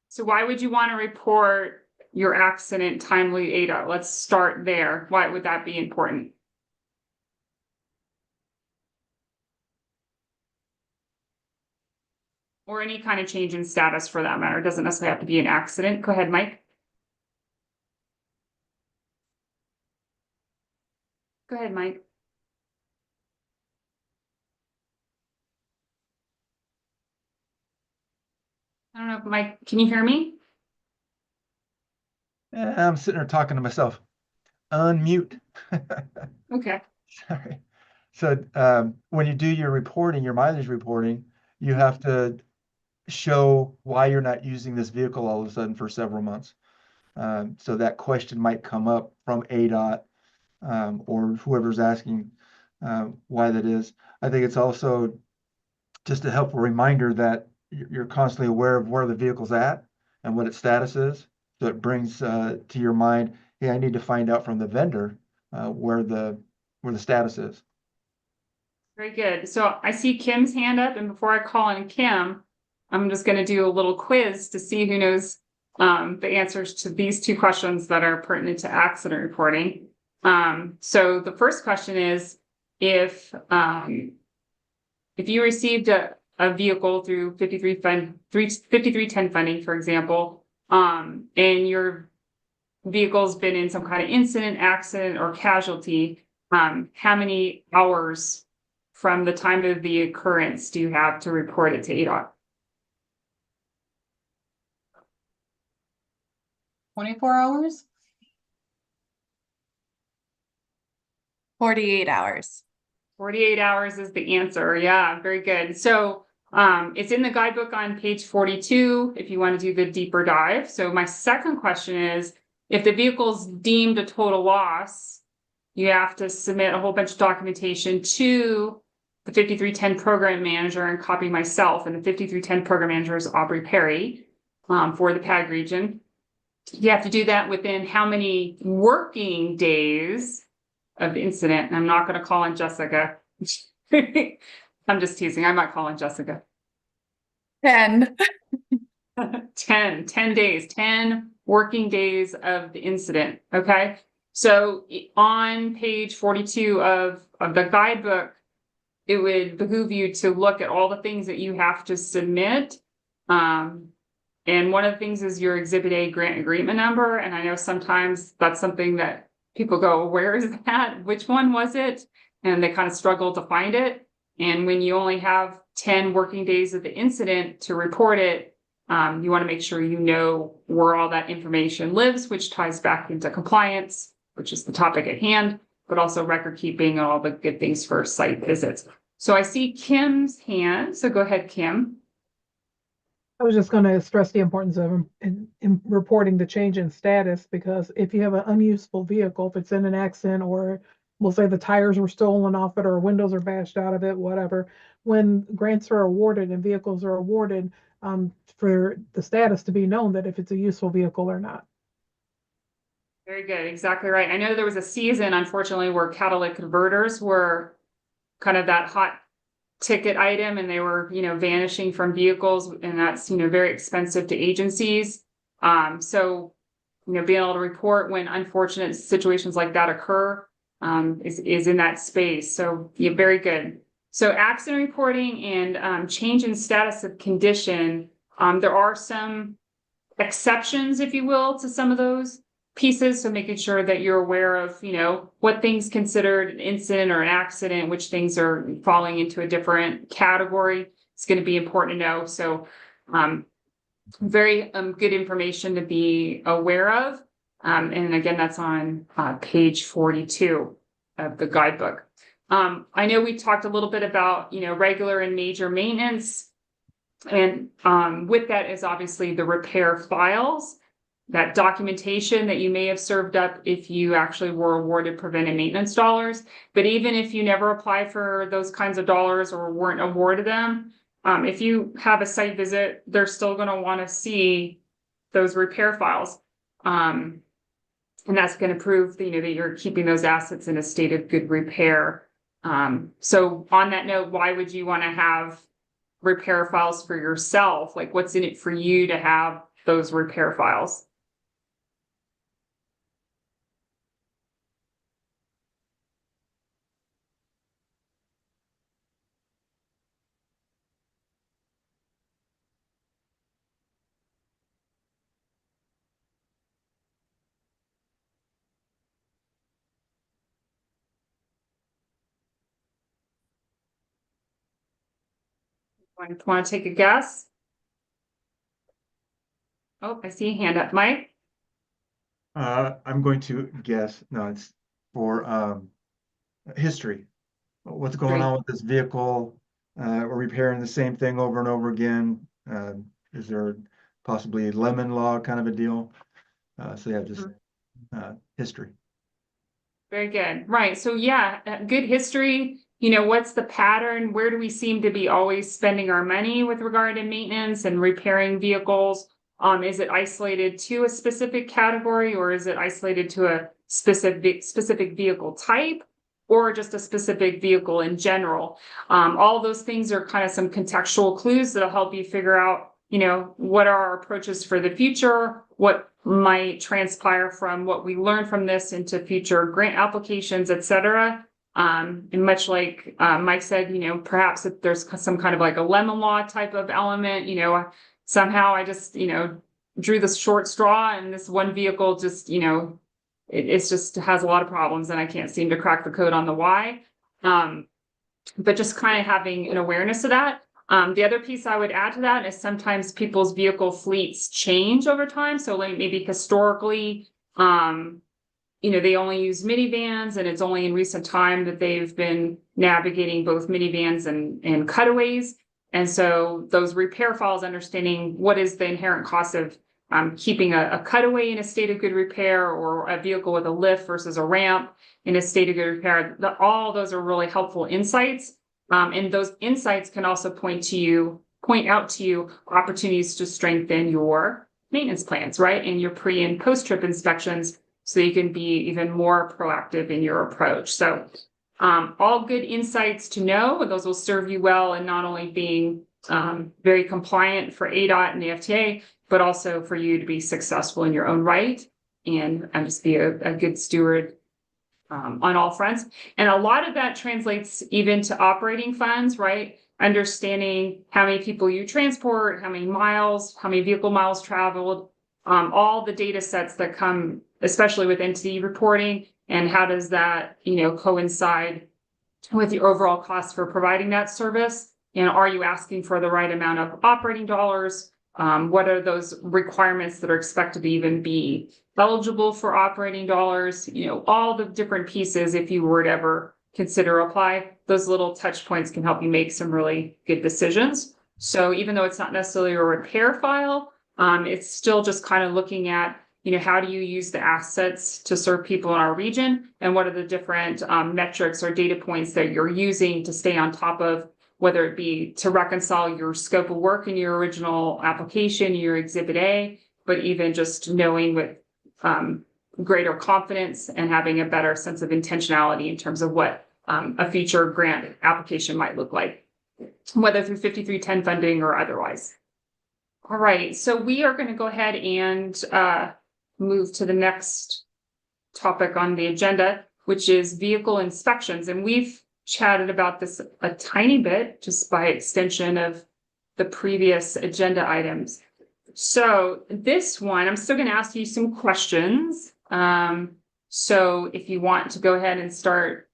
So why would you want to report your accident timely ADOT? Let's start there. Why would that be important? Or any kind of change in status for that matter. It doesn't necessarily have to be an accident. Go ahead, Mike. Go ahead, Mike. I don't know if Mike, can you hear me? I'm sitting there talking to myself. Unmute. Okay. Sorry. So when you do your reporting, your mileage reporting, you have to show why you're not using this vehicle all of a sudden for several months. So that question might come up from ADOT or whoever's asking why that is. I think it's also just a helpful reminder that you're constantly aware of where the vehicle's at and what its status is. So it brings to your mind, hey, I need to find out from the vendor where the status is. Very good. So I see Kim's hand up, and before I call on Kim, I'm just going to do a little quiz to see who knows the answers to these two questions that are pertinent to accident reporting. So the first question is, if you received a vehicle through 5310 funding, for example, and your vehicle's been in some kind of incident, accident, or casualty, how many hours from the time of the occurrence do you have to report it to ADOT? 24 hours? 48 hours. 48 hours is the answer. Yeah, very good. So it's in the guidebook on page 42 if you want to do the deeper dive. So my second question is, if the vehicle's deemed a total loss, you have to submit a whole bunch of documentation to the 5310 program manager and copy myself. And the 5310 program manager is Aubrey Perry for the PAG region. You have to do that within how many working days of the incident? And I'm not going to call on Jessica. I'm just teasing. I'm not calling Jessica. 10. 10 days, 10 working days of the incident. Okay. So on page 42 of the guidebook, it would behoove you to look at all the things that you have to submit. And one of the things is your Exhibit A grant agreement number. And I know sometimes that's something that people go, where is that? Which one was it? And they kind of struggle to find it. And when you only have 10 working days of the incident to report it, you want to make sure you know where all that information lives, which ties back into compliance, which is the topic at hand, but also record keeping and all the good things for site visits. So I see Kim's hand. So go ahead, Kim. I was just going to stress the importance of in reporting the change in status, because if you have an unuseful vehicle, if it's in an accident, or we'll say the tires were stolen off it or windows are bashed out of it, whatever, when grants are awarded and vehicles are awarded, for the status to be known that if it's a useful vehicle or not. Very good, exactly right. I know there was a season, unfortunately, where catalytic converters were kind of that hot ticket item, and they were, vanishing from vehicles, and that's, very expensive to agencies. So, being able to report when unfortunate situations like that occur, is in that space. So, yeah, very good. So accident reporting and change in status of condition, there are some exceptions, if you will, to some of those pieces. So making sure that you're aware of, what things considered an incident or an accident, which things are falling into a different category. It's going to be important to know. So very good information to be aware of. And again, that's on page 42 of the guidebook. I know we talked a little bit about, regular and major maintenance. And with that is obviously the repair files, that documentation that you may have served up if you actually were awarded preventive maintenance dollars. But even if you never apply for those kinds of dollars or weren't awarded them, if you have a site visit, they're still going to want to see those repair files. And that's going to prove that, that you're keeping those assets in a state of good repair. So on that note, why would you want to have repair files for yourself? Like, what's in it for you to have those repair files? Want to take a guess? Oh, I see a hand up, Mike. I'm going to guess, no, it's for history. What's going on with this vehicle? We're repairing the same thing over and over again. Is there possibly a lemon law kind of a deal? So yeah, just history. Very good. Right. So yeah, good history. What's the pattern? Where do we seem to be always spending our money with regard to maintenance and repairing vehicles? Is it isolated to a specific category, or is it isolated to a specific vehicle type, or just a specific vehicle in general? All those things are kind of some contextual clues that'll help you figure out, what are our approaches for the future, what might transpire from what we learn from this into future grant applications, et cetera. And much like Mike said, perhaps if there's some kind of like a lemon law type of element, somehow I just, drew the short straw, and this one vehicle just, it's just has a lot of problems, and I can't seem to crack the code on the why. But just kind of having an awareness of that. The other piece I would add to that is sometimes people's vehicle fleets change over time. So like maybe historically, they only use minivans, and it's only in recent time that they've been navigating both minivans and cutaways. And so those repair files, understanding what is the inherent cost of keeping a cutaway in a state of good repair, or a vehicle with a lift versus a ramp in a state of good repair, all those are really helpful insights. And those insights can also point out to you opportunities to strengthen your maintenance plans, right? And your pre and post-trip inspections, so you can be even more proactive in your approach. So all good insights to know. Those will serve you well in not only being very compliant for ADOT and the FTA, but also for you to be successful in your own right, and just be a good steward on all fronts. And a lot of that translates even to operating funds, right? Understanding how many people you transport, how many miles, how many vehicle miles traveled, all the data sets that come, especially with NTD reporting, and how does that, coincide with the overall cost for providing that service? And are you asking for the right amount of operating dollars? What are those requirements that are expected to even be eligible for operating dollars? All the different pieces, if you were to ever consider apply, those little touch points can help you make some really good decisions. So even though it's not necessarily a repair file, it's still just kind of looking at, how do you use the assets to serve people in our region? And what are the different metrics or data points that you're using to stay on top of, whether it be to reconcile your scope of work in your original application, your Exhibit A, but even just knowing with greater confidence and having a better sense of intentionality in terms of what a future grant application might look like, whether through 5310 funding or otherwise. All right, so we are going to go ahead and move to the next topic on the agenda, which is vehicle inspections. And we've chatted about this a tiny bit, just by extension of the previous agenda items. So this one, I'm still going to ask you some questions. So if you want to go ahead and start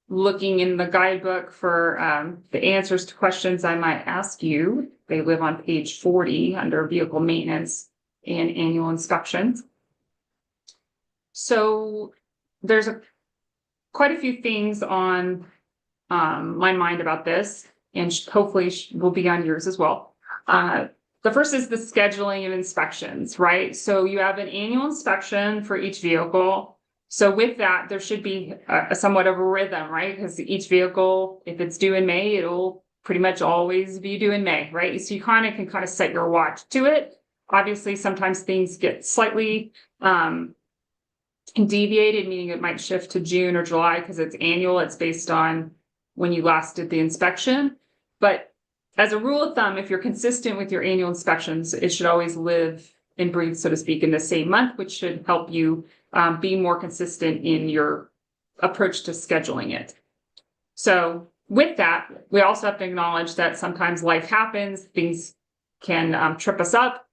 looking in the guidebook for the answers to questions I might ask you, they live on page 40 under vehicle maintenance and annual inspections. So there's quite a few things on my mind about this, and hopefully will be on yours as well. The first is the scheduling of inspections, right? So you have an annual inspection for each vehicle. So with that, there should be a somewhat of a rhythm, right? Because each vehicle, if it's due in May, it'll pretty much always be due in May, right? So you can set your watch to it. Obviously, sometimes things get slightly deviated, meaning it might shift to June or July because it's annual. It's based on when you last did the inspection. But as a rule of thumb, if you're consistent with your annual inspections, it should always live and breathe, so to speak, in the same month, which should help you be more consistent in your approach to scheduling it. So with that, we also have to acknowledge that sometimes life happens, things can trip us up.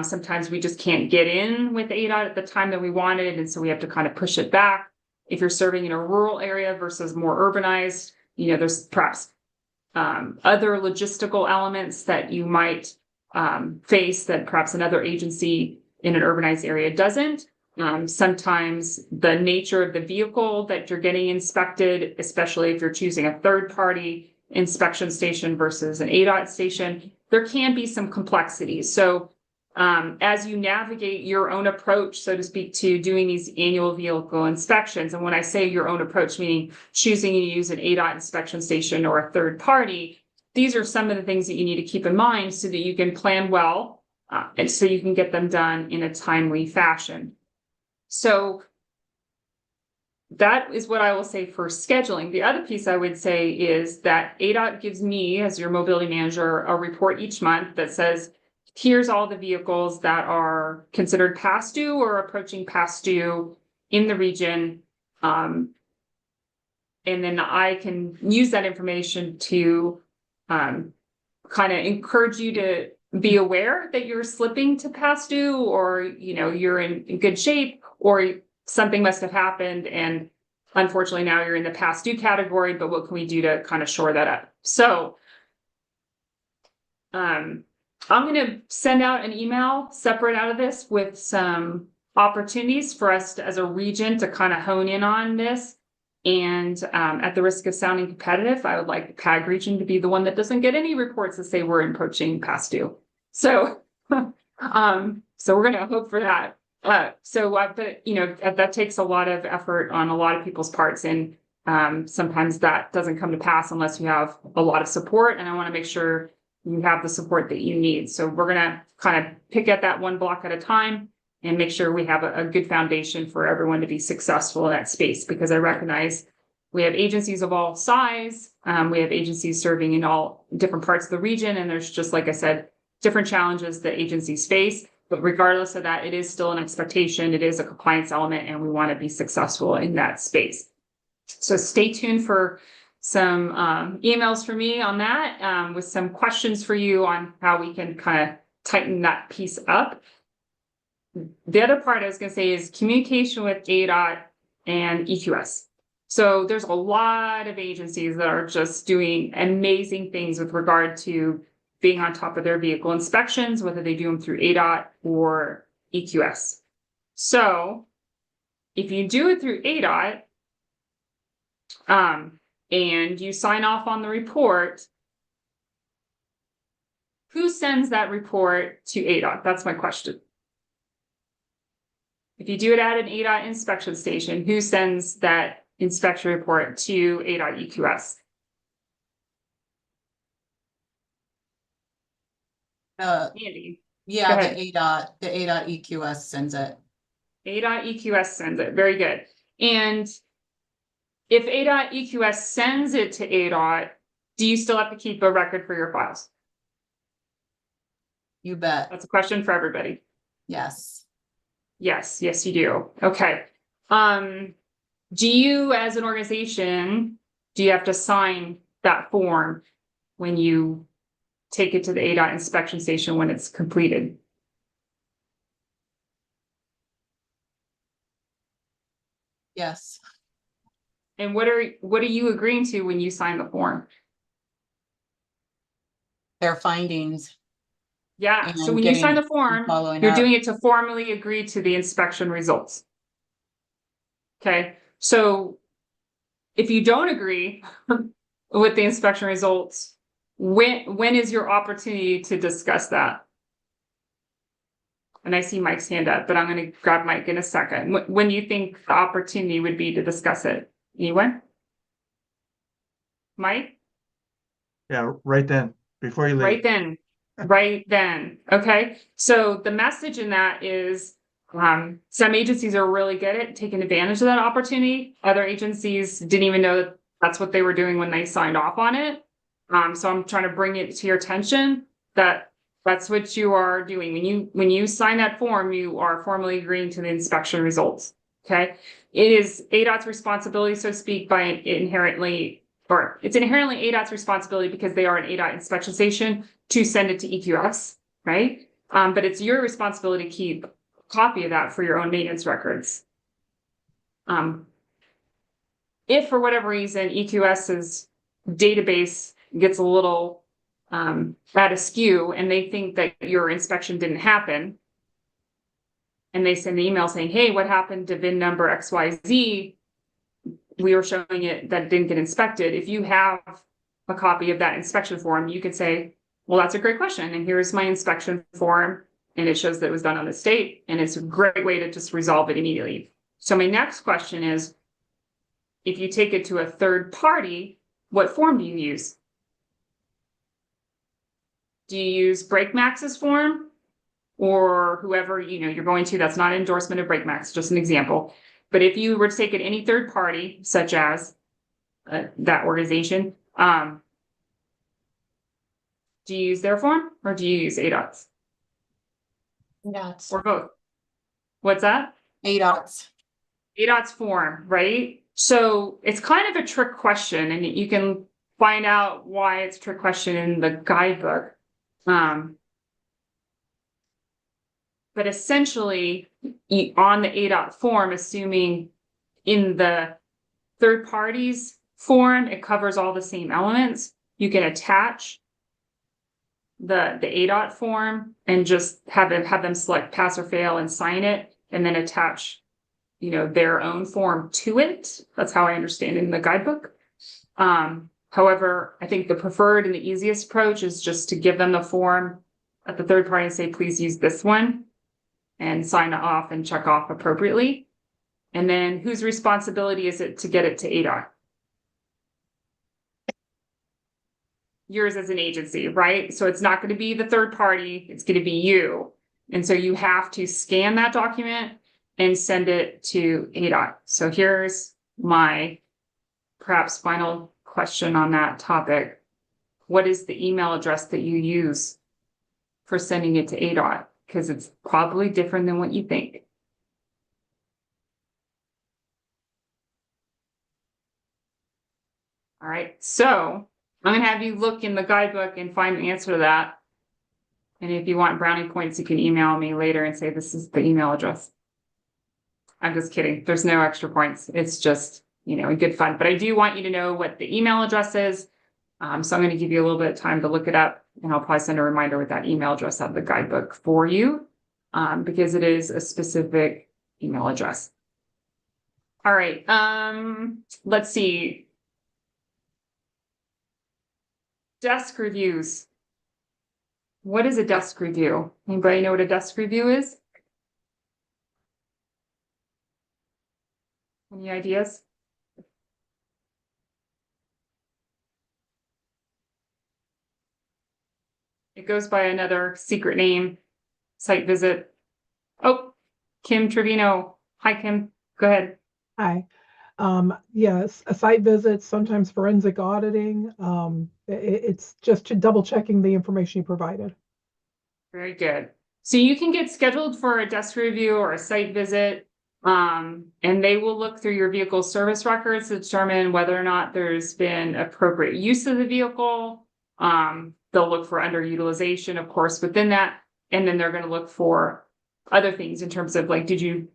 Sometimes we just can't get in with ADOT at the time that we wanted, and so we have to kind of push it back. If you're serving in a rural area versus more urbanized, there's perhaps other logistical elements that you might face that perhaps another agency in an urbanized area doesn't. Sometimes the nature of the vehicle that you're getting inspected, especially if you're choosing a third-party inspection station versus an ADOT station, there can be some complexities. So as you navigate your own approach, so to speak, to doing these annual vehicle inspections, and when I say your own approach, meaning choosing to use an ADOT inspection station or a third party, these are some of the things that you need to keep in mind so that you can plan well and so you can get them done in a timely fashion. So that is what I will say for scheduling. The other piece I would say is that ADOT gives me, as your mobility manager, a report each month that says, here's all the vehicles that are considered past due or approaching past due in the region. And then I can use that information to kind of encourage you to be aware that you're slipping to past due, or you're in good shape, or something must have happened and unfortunately now you're in the past due category, but what can we do to kind of shore that up? So I'm going to send out an email separate out of this with some opportunities for us to, as a region, to kind of hone in on this. And at the risk of sounding competitive, I would like the PAG region to be the one that doesn't get any reports that say we're approaching past due. So, so we're going to hope for that. But that takes a lot of effort on a lot of people's parts, and sometimes that doesn't come to pass unless you have a lot of support. And I want to make sure you have the support that you need. So we're going to kind of pick at that one block at a time and make sure we have a good foundation for everyone to be successful in that space, because I recognize we have agencies of all size. We have agencies serving in all different parts of the region. And there's just, like I said, different challenges that agencies face. But regardless of that, it is still an expectation. It is a compliance element, and we want to be successful in that space. So stay tuned for some emails from me on that, with some questions for you on how we can kind of tighten that piece up. The other part I was going to say is communication with ADOT and EQS. So there's a lot of agencies that are just doing amazing things with regard to being on top of their vehicle inspections, whether they do them through ADOT or EQS. So if you do it through ADOT, and you sign off on the report, who sends that report to ADOT? That's my question. If you do it at an ADOT inspection station, who sends that inspection report to ADOT EQS? Andy. Yeah, Go the ahead. ADOT EQS sends it. ADOT EQS sends it. Very good. And if ADOT EQS sends it to ADOT, do you still have to keep a record for your files? You bet. That's a question for everybody. Yes. Yes, yes, you do. Okay. Do you, as an organization, do you have to sign that form when you take it to the ADOT inspection station when it's completed? Yes. And what are you agreeing to when you sign the form? Their findings. Yeah, so And when you sign the getting- form, following you're up. doing it to formally agree to the inspection results. Okay, so if you don't agree with the inspection results, when is your opportunity to discuss that? And I see Mike's hand up, but I'm gonna grab Mike in a second. When do you think the opportunity would be to discuss it? Anyone? Mike? Yeah, right then, before you leave. Right then, right then, okay? So the message in that is, some agencies are really good at taking advantage of that opportunity. Other agencies didn't even know that that's what they were doing when they signed off on it. So I'm trying to bring it to your attention that that's what you are doing. When you sign that form, you are formally agreeing to the inspection results, okay? It is ADOT's responsibility, so to speak, it's inherently ADOT's responsibility because they are an ADOT inspection station to send it to EQS, right? But it's your responsibility to keep a copy of that for your own maintenance records. If for whatever reason EQS's database gets a little out askew and they think that your inspection didn't happen, and they send an email saying, hey, what happened to VIN number XYZ? We were showing it that it didn't get inspected. If you have a copy of that inspection form, you could say, well, that's a great question. And here's my inspection form. And it shows that it was done on the state. And it's a great way to just resolve it immediately. So my next question is, if you take it to a third party, what form do you use? Do you use BrakeMax's form? Or whoever you're going to, that's not an endorsement of BrakeMax, just an example. But if you were to take it any third party, such as that organization, do you use their form or do you use ADOT's? ADOT's. Or both? What's that? ADOT's. ADOT's form, right? So it's kind of a trick question, and you can find out why it's a trick question in the guidebook. But essentially, on the ADOT form, assuming in the third party's form, it covers all the same elements, you can attach the ADOT form and just have them select pass or fail and sign it, and then attach, their own form to it. That's how I understand it in the guidebook. However, I think the preferred and the easiest approach is just to give them the form at the third party and say, please use this one, and sign it off and check off appropriately. And then whose responsibility is it to get it to ADOT? Yours as an agency, right? So it's not going to be the third party, it's going to be you. And so you have to scan that document and send it to ADOT. So here's my perhaps final question on that topic. What is the email address that you use for sending it to ADOT? Because it's probably different than what you think. All right, so I'm gonna have you look in the guidebook and find the answer to that. And if you want brownie points, you can email me later and say, this is the email address. I'm just kidding. There's no extra points. It's just, good fun. But I do want you to know what the email address is. So I'm going to give you a little bit of time to look it up, and I'll probably send a reminder with that email address out of the guidebook for you, because it is a specific email address. All right. Let's see. Desk reviews. What is a desk review? Anybody know what a desk review is? Any ideas? It goes by another secret name, site visit. Oh, Kim Trevino. Hi, Kim. Go ahead. Hi. Yes, a site visit, sometimes forensic auditing. It's just double checking the information you provided. Very good. So you can get scheduled for a desk review or a site visit. And they will look through your vehicle service records to determine whether or not there's been appropriate use of the vehicle. They'll look for underutilization, of course, within that. And then they're going to look for other things in terms of like, did you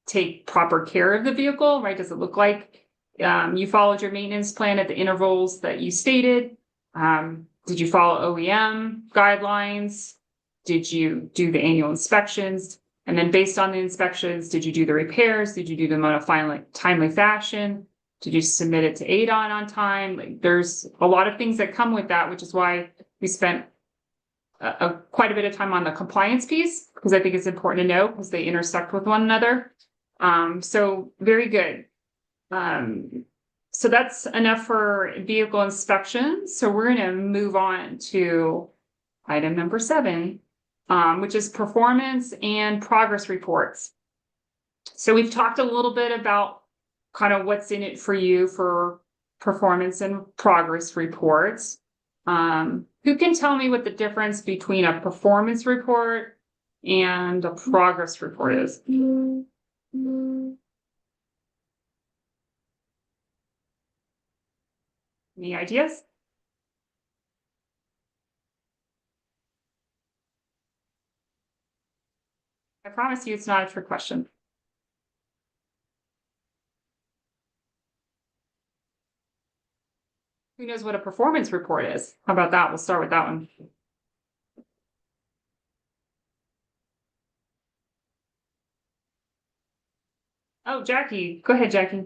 take proper care of the vehicle, right? Does it look like you followed your maintenance plan at the intervals that you stated? Did you follow OEM guidelines? Did you do the annual inspections? And then based on the inspections, did you do the repairs? Did you do them on a timely fashion? Did you submit it to ADON on time? Like, there's a lot of things that come with that, which is why we spent quite a bit of time on the compliance piece, because I think it's important to know because they intersect with one another. So very good. So that's enough for vehicle inspections. So we're going to move on to item number 7, which is performance and progress reports. So we've talked a little bit about kind of what's in it for you for performance and progress reports. Who can tell me what the difference between a performance report and a progress report is? Any ideas? I promise you it's not a trick question. Who knows what a performance report is? How about that? We'll start with that one. Oh, Jackie. Go ahead, Jackie.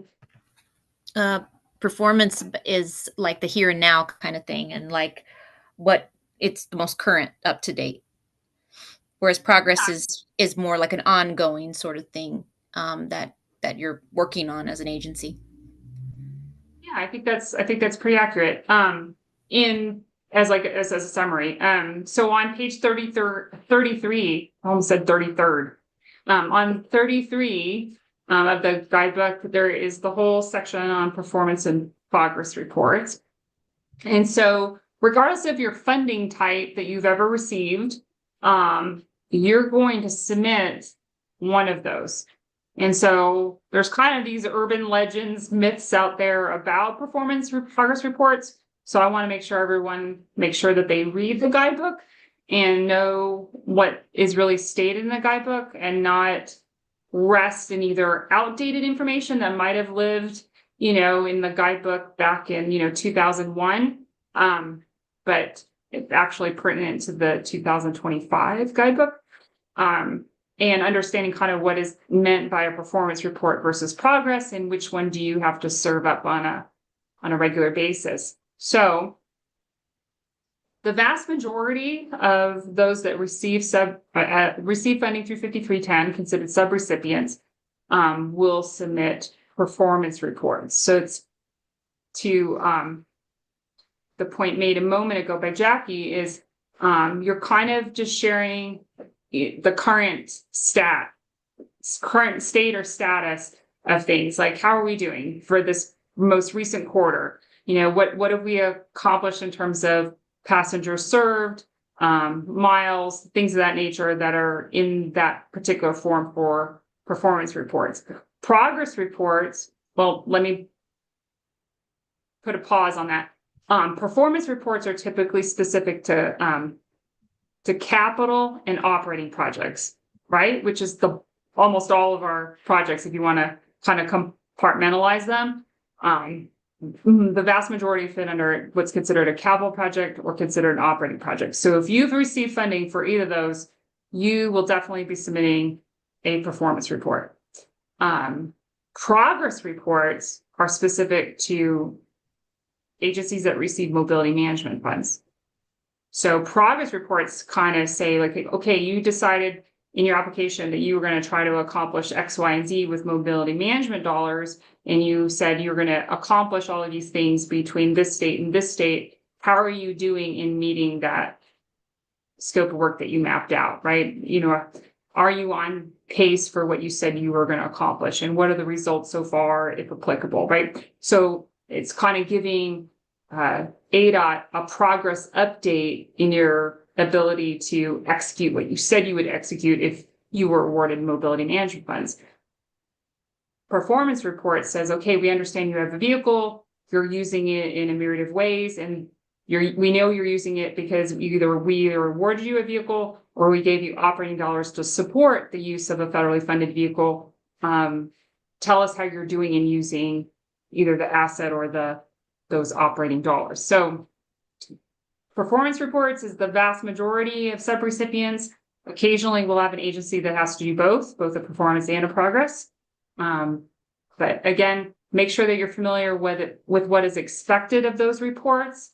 Performance is like the here and now kind of thing, and like what it's the most current, up to date. Whereas progress is more like an ongoing sort of thing that you're working on as an agency. Yeah, I think that's pretty accurate. As a summary. So on page 33, I almost said 33rd. On 33 of the guidebook, there is the whole section on performance and progress reports. And so regardless of your funding type that you've ever received, you're going to submit one of those. And so there's kind of these urban legends, myths out there about progress reports. So I want to make sure everyone makes sure that they read the guidebook and know what is really stated in the guidebook and not rest in either outdated information that might have lived, in the guidebook back in, 2001. But it's actually pertinent to the 2025 guidebook. And understanding kind of what is meant by a performance report versus progress, and which one do you have to serve up on a regular basis. So the vast majority of those that receive funding through 5310, considered subrecipients, will submit performance reports. So it's to the point made a moment ago by Jackie is you're kind of just sharing the current state or status of things, like how are we doing for this most recent quarter? What have we accomplished in terms of passengers served, miles, things of that nature that are in that particular form for performance reports. Progress reports, well, let me put a pause on that. Performance reports are typically specific to capital and operating projects, right? Which is almost all of our projects, if you want to kind of compartmentalize them. The vast majority fit under what's considered a capital project or considered an operating project. So if you've received funding for either of those, you will definitely be submitting a performance report. Progress reports are specific to agencies that receive mobility management funds. So progress reports kind of say like, okay, you decided in your application that you were going to try to accomplish X, Y, and Z with mobility management dollars, and you said you were going to accomplish all of these things between this state and this state. How are you doing in meeting that scope of work that you mapped out, right? You know, are you on pace for what you said you were going to accomplish? And what are the results so far, if applicable, right? So it's kind of giving ADOT a progress update in your ability to execute what you said you would execute if you were awarded mobility management funds. Performance report says, okay, we understand you have a vehicle, you're using it in a myriad of ways, and we know you're using it because we either awarded you a vehicle or we gave you operating dollars to support the use of a federally funded vehicle. Tell us how you're doing in using either the asset or those operating dollars. So performance reports is the vast majority of subrecipients. Occasionally we'll have an agency that has to do both a performance and a progress. But again, make sure that you're familiar with what is expected of those reports.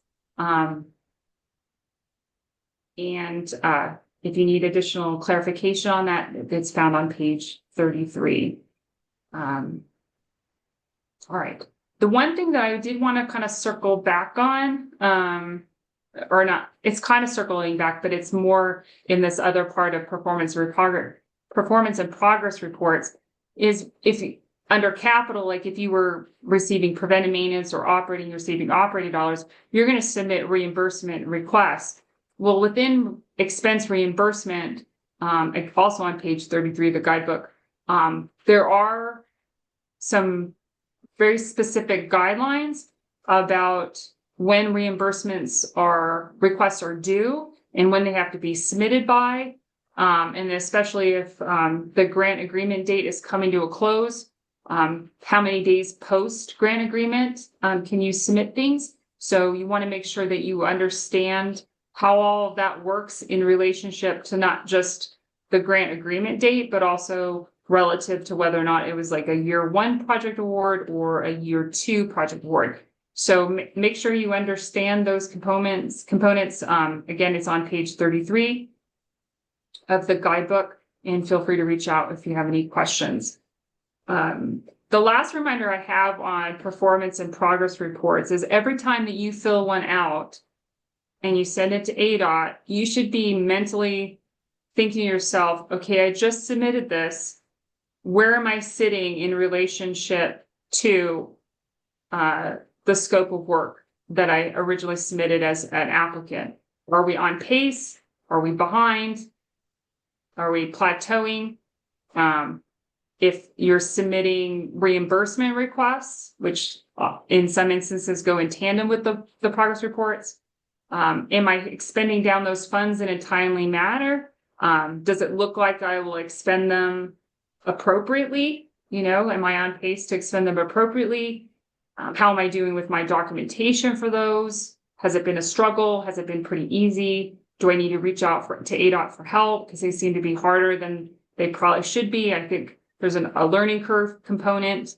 If you need additional clarification on that, it's found on page 33. All right. The one thing that I did want to kind of circle back on, or not, it's kind of circling back, but it's more in this other part of performance and progress reports, is if you, under capital, like if you were receiving preventive maintenance or receiving operating dollars, you're going to submit reimbursement requests. Well, within expense reimbursement, also on page 33 of the guidebook, there are some very specific guidelines about when requests are due and when they have to be submitted by, and especially if the grant agreement date is coming to a close, how many days post grant agreement can you submit things? So you want to make sure that you understand how all of that works in relationship to not just the grant agreement date, but also relative to whether or not it was like a year 1 project award or a year 2 project award. So make sure you understand those components. Again, it's on page 33 of the guidebook, and feel free to reach out if you have any questions. The last reminder I have on performance and progress reports is every time that you fill one out and you send it to ADOT, you should be mentally thinking to yourself, okay, I just submitted this. Where am I sitting in relationship to the scope of work that I originally submitted as an applicant? Are we on pace? Are we behind? Are we plateauing? If you're submitting reimbursement requests, which in some instances go in tandem with the progress reports, am I expending down those funds in a timely manner? Does it look like I will expend them appropriately? You know, am I on pace to expend them appropriately? How am I doing with my documentation for those? Has it been a struggle? Has it been pretty easy? Do I need to reach out to ADOT for help because they seem to be harder than they probably should be? I think there's a learning curve component.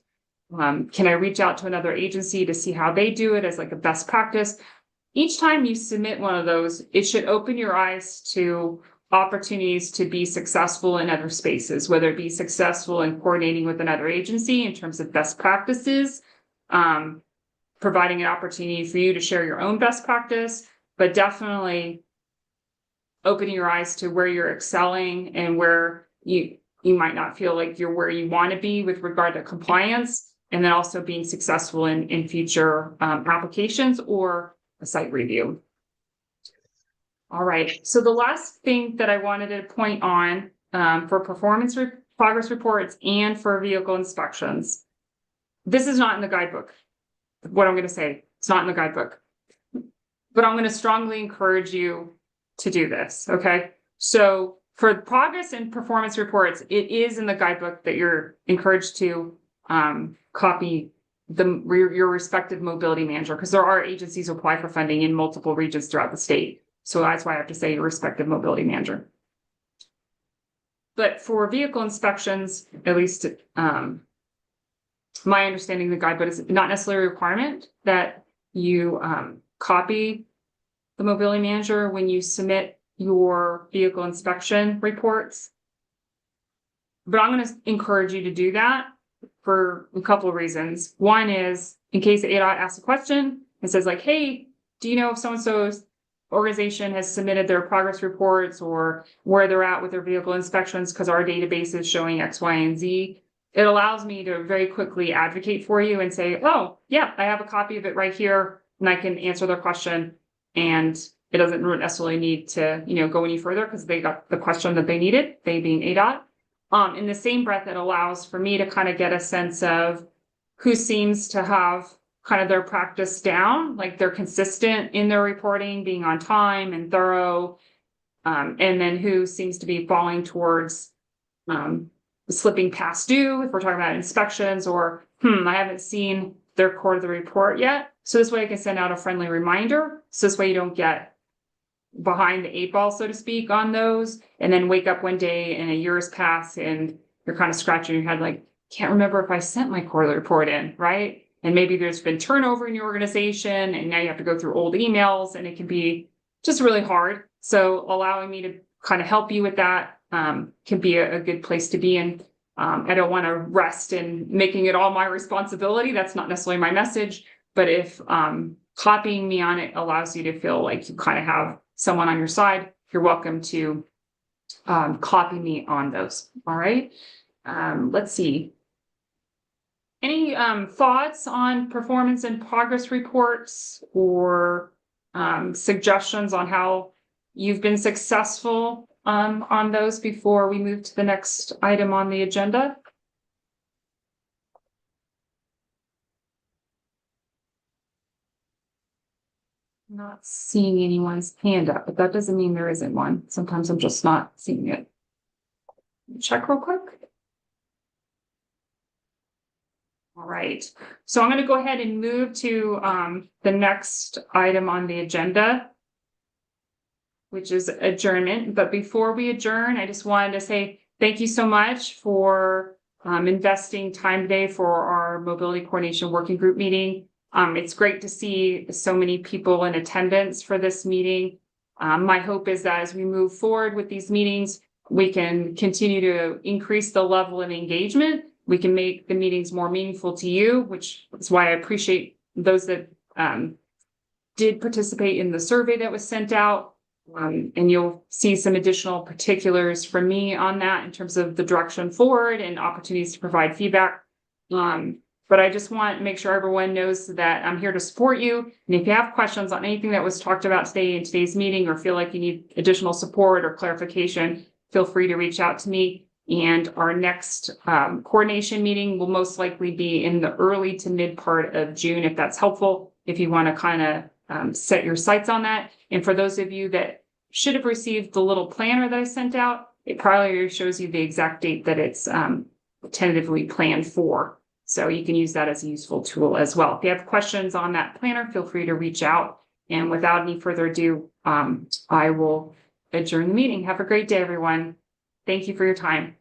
Can I reach out to another agency to see how they do it as like a best practice? Each time you submit one of those, it should open your eyes to opportunities to be successful in other spaces, whether it be successful in coordinating with another agency in terms of best practices, providing an opportunity for you to share your own best practice, but definitely opening your eyes to where you're excelling and where you might not feel like you're where you want to be with regard to compliance, and then also being successful in future applications or a site review. All right, so the last thing that I wanted to point on for performance progress reports and for vehicle inspections, this is not in the guidebook. What I'm going to say, it's not in the guidebook, but I'm going to strongly encourage you to do this, okay? So for progress and performance reports, it is in the guidebook that you're encouraged to copy your respective mobility manager, because there are agencies who apply for funding in multiple regions throughout the state. So that's why I have to say your respective mobility manager. But for vehicle inspections, at least my understanding of the guidebook is not necessarily a requirement that you copy the mobility manager, when you submit your vehicle inspection reports. But I'm going to encourage you to do that for a couple of reasons. One is in case ADOT asks a question and says like, hey, do you know if so-and-so's organization has submitted their progress reports or where they're at with their vehicle inspections because our database is showing X, Y, and Z. It allows me to very quickly advocate for you and say, oh, yeah, I have a copy of it right here, and I can answer their question. And it doesn't necessarily need to, go any further because they got the question that they needed, they being ADOT. In the same breath, it allows for me to kind of get a sense of who seems to have kind of their practice down, like they're consistent in their reporting, being on time and thorough, and then who seems to be falling towards slipping past due if we're talking about inspections, or I haven't seen their quarterly report yet. So this way I can send out a friendly reminder. So this way you don't get behind the 8 ball, so to speak, on those, and then wake up one day and a year has passed and you're kind of scratching your head like, can't remember if I sent my quarterly report in, right? And maybe there's been turnover in your organization and now you have to go through old emails and it can be just really hard. So allowing me to kind of help you with that can be a good place to be in. I don't want to rest in making it all my responsibility. That's not necessarily my message, but if copying me on it allows you to feel like you kind of have someone on your side, you're welcome to copy me on those. All right. Let's see. Any thoughts on performance and progress reports or suggestions on how you've been successful on those before we move to the next item on the agenda? Not seeing anyone's hand up, but that doesn't mean there isn't one. Sometimes I'm just not seeing it. Check real quick. All right, so I'm going to go ahead and move to the next item on the agenda, which is adjournment. But before we adjourn, I just wanted to say thank you so much for investing time today for our mobility coordination working group meeting. It's great to see so many people in attendance for this meeting. My hope is that as we move forward with these meetings, we can continue to increase the level of engagement. We can make the meetings more meaningful to you, which is why I appreciate those that did participate in the survey that was sent out. And you'll see some additional particulars from me on that in terms of the direction forward and opportunities to provide feedback. But I just want to make sure everyone knows that I'm here to support you. And if you have questions on anything that was talked about today in today's meeting, or feel like you need additional support or clarification, feel free to reach out to me. And our next coordination meeting will most likely be in the early to mid part of June, if that's helpful, if you want to kind of set your sights on that. And for those of you that should have received the little planner that I sent out, it probably shows you the exact date that it's tentatively planned for. So you can use that as a useful tool as well. If you have questions on that planner, feel free to reach out. And without any further ado, I will adjourn the meeting. Have a great day, everyone. Thank you for your time.